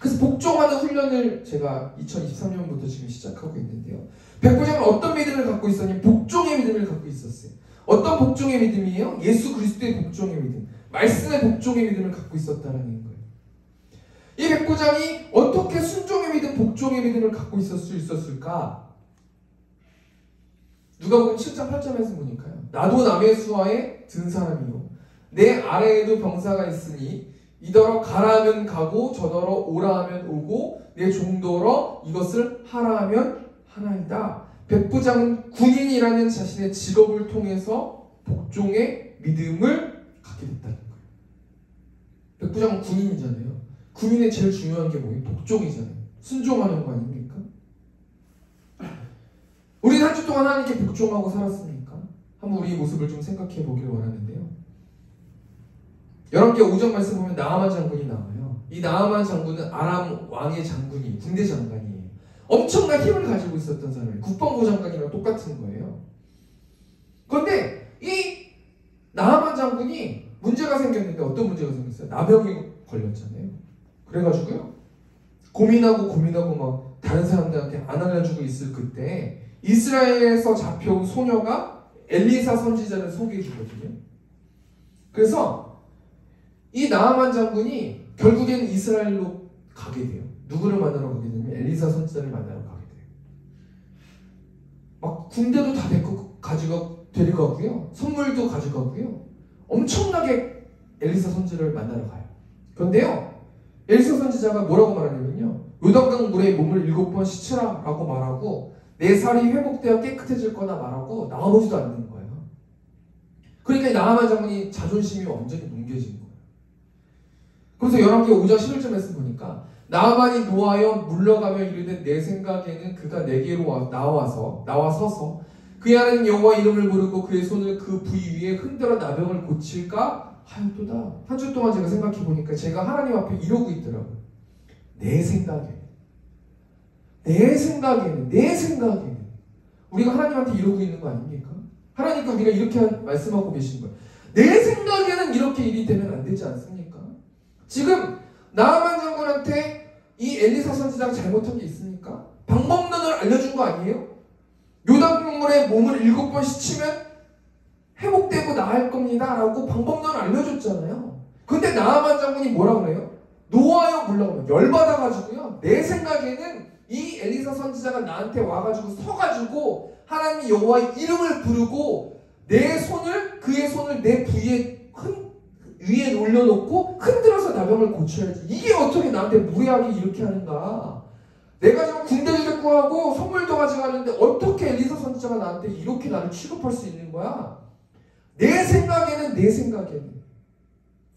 그래서 복종하는 훈련을 제가 2023년부터 지금 시작하고 있는데요. 백부장은 어떤 믿음을 갖고 있었냐면 복종의 믿음을 갖고 있었어요. 어떤 복종의 믿음이에요? 예수 그리스도의 복종의 믿음, 말씀의 복종의 믿음을 갖고 있었다는 거예요. 이 백부장이 어떻게 순종의 믿음, 복종의 믿음을 갖고 있을 수 있었을까? 누가복음 7장 8절에서 보니까요, 나도 남의 수하에 든 사람이요 내 아래에도 병사가 있으니 이더러 가라 하면 가고 저더러 오라 하면 오고 내 종더러 이것을 하라 하면 하나이다. 백부장은 군인이라는 자신의 직업을 통해서 복종의 믿음을 갖게 됐다는 거예요. 백부장은 군인이잖아요. 군인의 제일 중요한 게 뭐예요? 복종이잖아요. 순종하는 거 아닙니까? 우리는 한 주 동안 하나님께 복종하고 살았습니까? 한번 우리 모습을 좀 생각해 보길 원하는데요. 여러분께 5장 말씀 보면 나아만 장군이 나와요. 이 나아만 장군은 아람 왕의 장군이, 군대 장관이에요. 엄청난 힘을 가지고 있었던 사람이에요. 국방부 장관이랑 똑같은 거예요. 그런데 이 나아만 장군이 문제가 생겼는데 어떤 문제가 생겼어요? 나병이 걸렸잖아요. 그래가지고요, 고민하고 막 다른 사람들한테 안 알려주고 있을 그때 이스라엘에서 잡혀온 소녀가 엘리사 선지자를 소개해 주거든요. 그래서 이 나아만 장군이 결국에는 이스라엘로 가게 돼요. 누구를 만나러 가게 되냐면 엘리사 선지자를 만나러 가게 돼요. 막 군대도 다 데려가고요, 선물도 가져가고요, 엄청나게 엘리사 선지자를 만나러 가요. 그런데요, 엘리사 선지자가 뭐라고 말하냐면요, 요단강 물에 몸을 7번 씻으라 라고 말하고 내 살이 회복되어 깨끗해질 거나 말하고 나오지도 않는 거예요. 그러니까 나아만 장군이 자존심이 완전히 뭉개진 거예요. 그래서 11개 5장 11절 말씀 보니까 나아만이 노하여 물러가며 이르되 내 생각에는 그가 내게로 나와서서 그의 하나님 여호와 이름을 부르고 그의 손을 그 부위 위에 흔들어 나병을 고칠까 하였도다. 한 주 동안 제가 생각해 보니까 제가 하나님 앞에 이러고 있더라고요. 내 생각에는 우리가 하나님한테 이러고 있는 거 아닙니까? 하나님께 우리가 이렇게 말씀하고 계신 거예요. 내 생각에는 이렇게 일이 되면 안 되지 않습니까? 지금 나아만 장군한테 이 엘리사 선지자가 잘못한 게 있습니까? 방법론을 알려준 거 아니에요? 요단강물에 몸을 7번 씻으면 회복되고 나을 겁니다 라고 방법론을 알려줬잖아요. 근데 나아만 장군이 뭐라 그래요? 노하여 물러가면 열받아가지고요, 내 생각에는 이 엘리사 선지자가 나한테 와가지고 서가지고 하나님 여호와의 이름을 부르고 그의 손을 내 부위에 위에 올려놓고 흔들어서 나병을 고쳐야지. 이게 어떻게 나한테 무례하게 이렇게 하는가? 내가 지금 군대도 데리고 가고 선물도 가져가는데 어떻게 엘리사 선지자가 나한테 이렇게 나를 취급할 수 있는 거야? 내 생각에는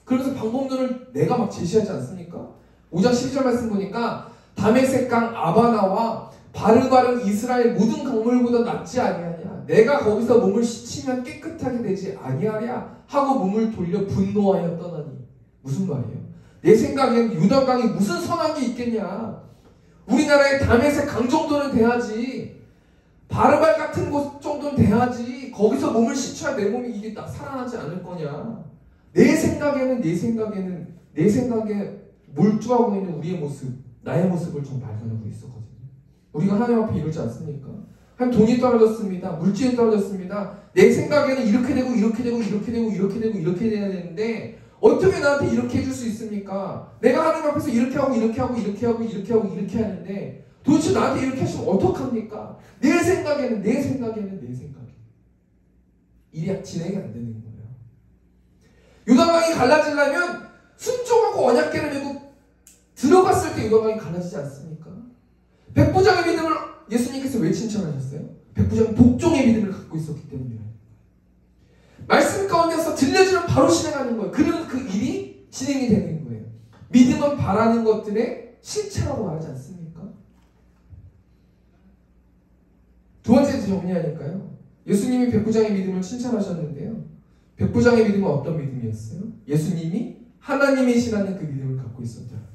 그래서 방법론을 내가 막 제시하지 않습니까? 5장 12절 말씀 보니까 다메섹 강 아바나와 바르바른 이스라엘 모든 강물보다 낫지 아니하냐? 내가 거기서 몸을 씻으면 깨끗하게 되지 아니하랴? 하고 몸을 돌려 분노하여 떠나니. 무슨 말이에요? 내 생각엔 유다강이 무슨 선한 게 있겠냐? 우리나라의 다메섹 강 정도는 돼야지. 바르발 같은 곳 정도는 돼야지. 거기서 몸을 씻어야 내 몸이 이게 딱 살아나지 않을 거냐? 내 생각에 몰두하고 있는 우리의 모습, 나의 모습을 좀 발견하고 있었거든요. 우리가 하나님 앞에 이러지 않습니까? 한 돈이 떨어졌습니다. 물질이 떨어졌습니다. 내 생각에는 이렇게 되고 이렇게 되고 이렇게 되고 이렇게 되고 이렇게 돼야 되는데 어떻게 나한테 이렇게 해줄 수 있습니까? 내가 하나님 앞에서 이렇게 하고 이렇게 하고 이렇게 하고 이렇게 하고 이렇게 하는데 도대체 나한테 이렇게 하시면 어떡합니까? 내 생각에는 일이 진행이 안 되는 거예요. 유다강이 갈라지려면 순종하고 언약궤를 메고 들어갔을 때 유다강이 갈라지지 않습니까? 백부장의 믿음을 예수님께서 왜 칭찬하셨어요? 백부장은 복종의 믿음을 갖고 있었기 때문이에요. 말씀 가운데서 들려주면 바로 실행하는 거예요. 그러면 그 일이 진행이 되는 거예요. 믿음은 바라는 것들의 실체라고 말하지 않습니까? 두 번째 정리하니까요. 예수님이 백부장의 믿음을 칭찬하셨는데요. 백부장의 믿음은 어떤 믿음이었어요? 예수님이 하나님이시라는 그 믿음을 갖고 있었다는 거예요.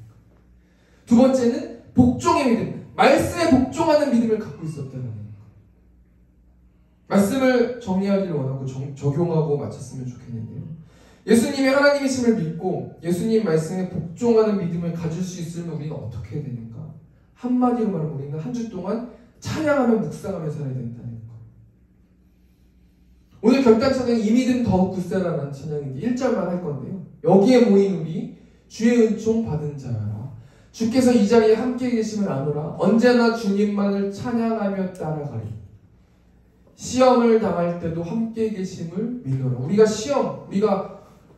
두 번째는 복종의 믿음, 말씀에 복종하는 믿음을 갖고 있었다는 거예요. 말씀을 정리하기를 원하고 적용하고 마쳤으면 좋겠는데요. 예수님이 하나님이심을 믿고 예수님 말씀에 복종하는 믿음을 가질 수 있으면 우리는 어떻게 해야 되는가? 한마디로 말하면 우리는 한 주 동안 찬양하며 묵상하며 살아야 된다는 거. 오늘 결단 찬양이 이 믿음 더욱 굳세라는 찬양인데 1절만 할 건데요. 여기에 모인 우리 주의 은총 받은 자여라. 주께서 이 자리에 함께 계심을 아노라. 언제나 주님만을 찬양하며 따라가리. 시험을 당할 때도 함께 계심을 믿노라. 우리가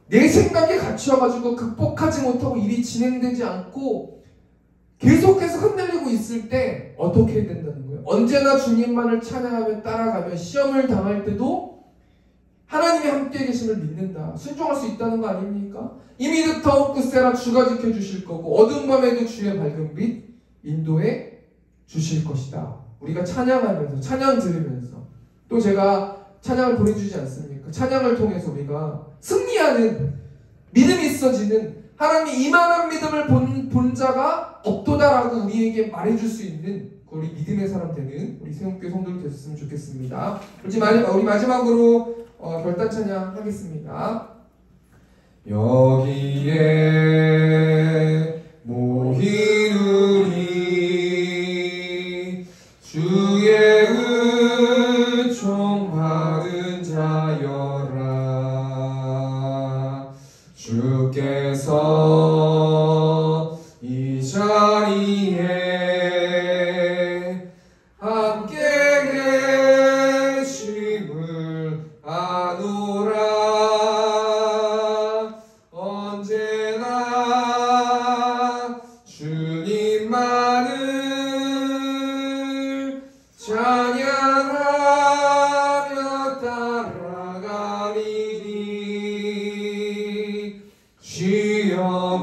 내 생각에 갇혀가지고 극복하지 못하고 일이 진행되지 않고 계속해서 흔들리고 있을 때 어떻게 해야 된다는 거예요? 언제나 주님만을 찬양하며 따라가며 시험을 당할 때도 하나님이 함께 계심을 믿는다. 순종할 수 있다는 거 아닙니까? 이 믿음 더욱 굳세라. 주가 지켜주실 거고 어두운 밤에도 주의 밝은 빛 인도해 주실 것이다. 우리가 찬양하면서 찬양 들으면서 또 제가 찬양을 보내주지 않습니까? 찬양을 통해서 우리가 승리하는 믿음이 있어지는 하나님이 이만한 믿음을 본 자가 없도다라고 우리에게 말해줄 수 있는 우리 믿음의 사람 되는 우리 세움교회 성도들 됐으면 좋겠습니다. 우리 마지막으로 결단 찬양 하겠습니다. 여기에 모인 우리 주의 은총 받은 자여라. 주께서 이 자리에 함께 계심을 아노라. 언제나 주님만을 찬양하며 따라가리니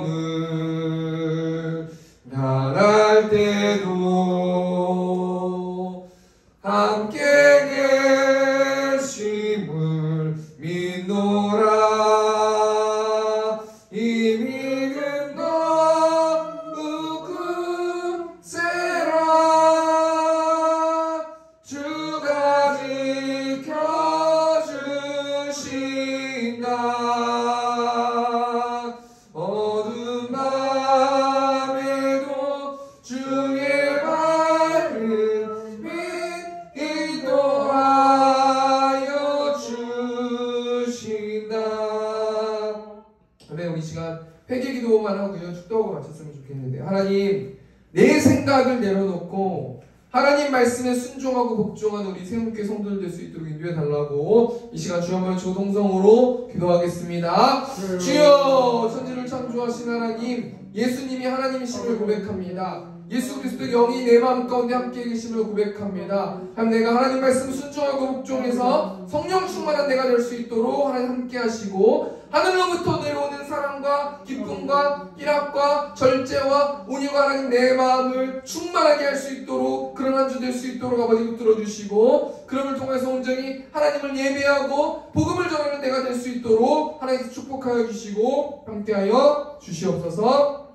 시험을 당할 때도 함께 계심을 믿노라. 이 믿음 너무 굳세라. 주가 지켜주신다. 어두운 밤에도 주의 밝은 빛 인도하여 주신다. 아멘. 우리 시간 회개기도만 하고요. 축도하고 마쳤으면 좋겠는데 하나님 내 생각을 내려놓고 하나님 말씀에 순종하고 복종하는 우리 세움교회 성도들 될 수 있도록 인도해 달라고 이 시간 주여 한번 조동성으로 기도하겠습니다. 주여, 천지를 창조하신 하나님, 예수님이 하나님이심을 고백합니다. 예수 그리스도 영이 내 마음 가운데 함께 계심을 고백합니다. 하나님, 내가 하나님 말씀 순종하고 복종해서 성령 충만한 내가 될 수 있도록 하나님 함께 하시고, 하늘로부터 내려오는 사랑과 기쁨과 희락과 절제와 온유가 하나님 내 마음을 충만하게 할 수 있도록, 그런 한 주 될 수 있도록 아버지 붙들어 주시고, 그럼을 통해서 온전히 하나님을 예배하고 복음을 전하는 내가 될 수 있도록 하나님께서 축복하여 주시고 함께하여 주시옵소서.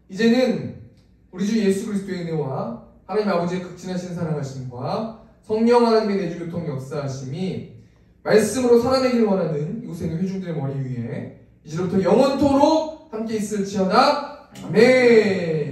이제는 우리 주 예수 그리스도의 은혜와 하나님 아버지의 극진하신 사랑하심과 성령 하나님의 내주 교통 역사하심이 말씀으로 살아내길 원하는 이곳에 있는 회중들의 머리 위에 이제부터 영원토록 함께 있을지어다. 아멘.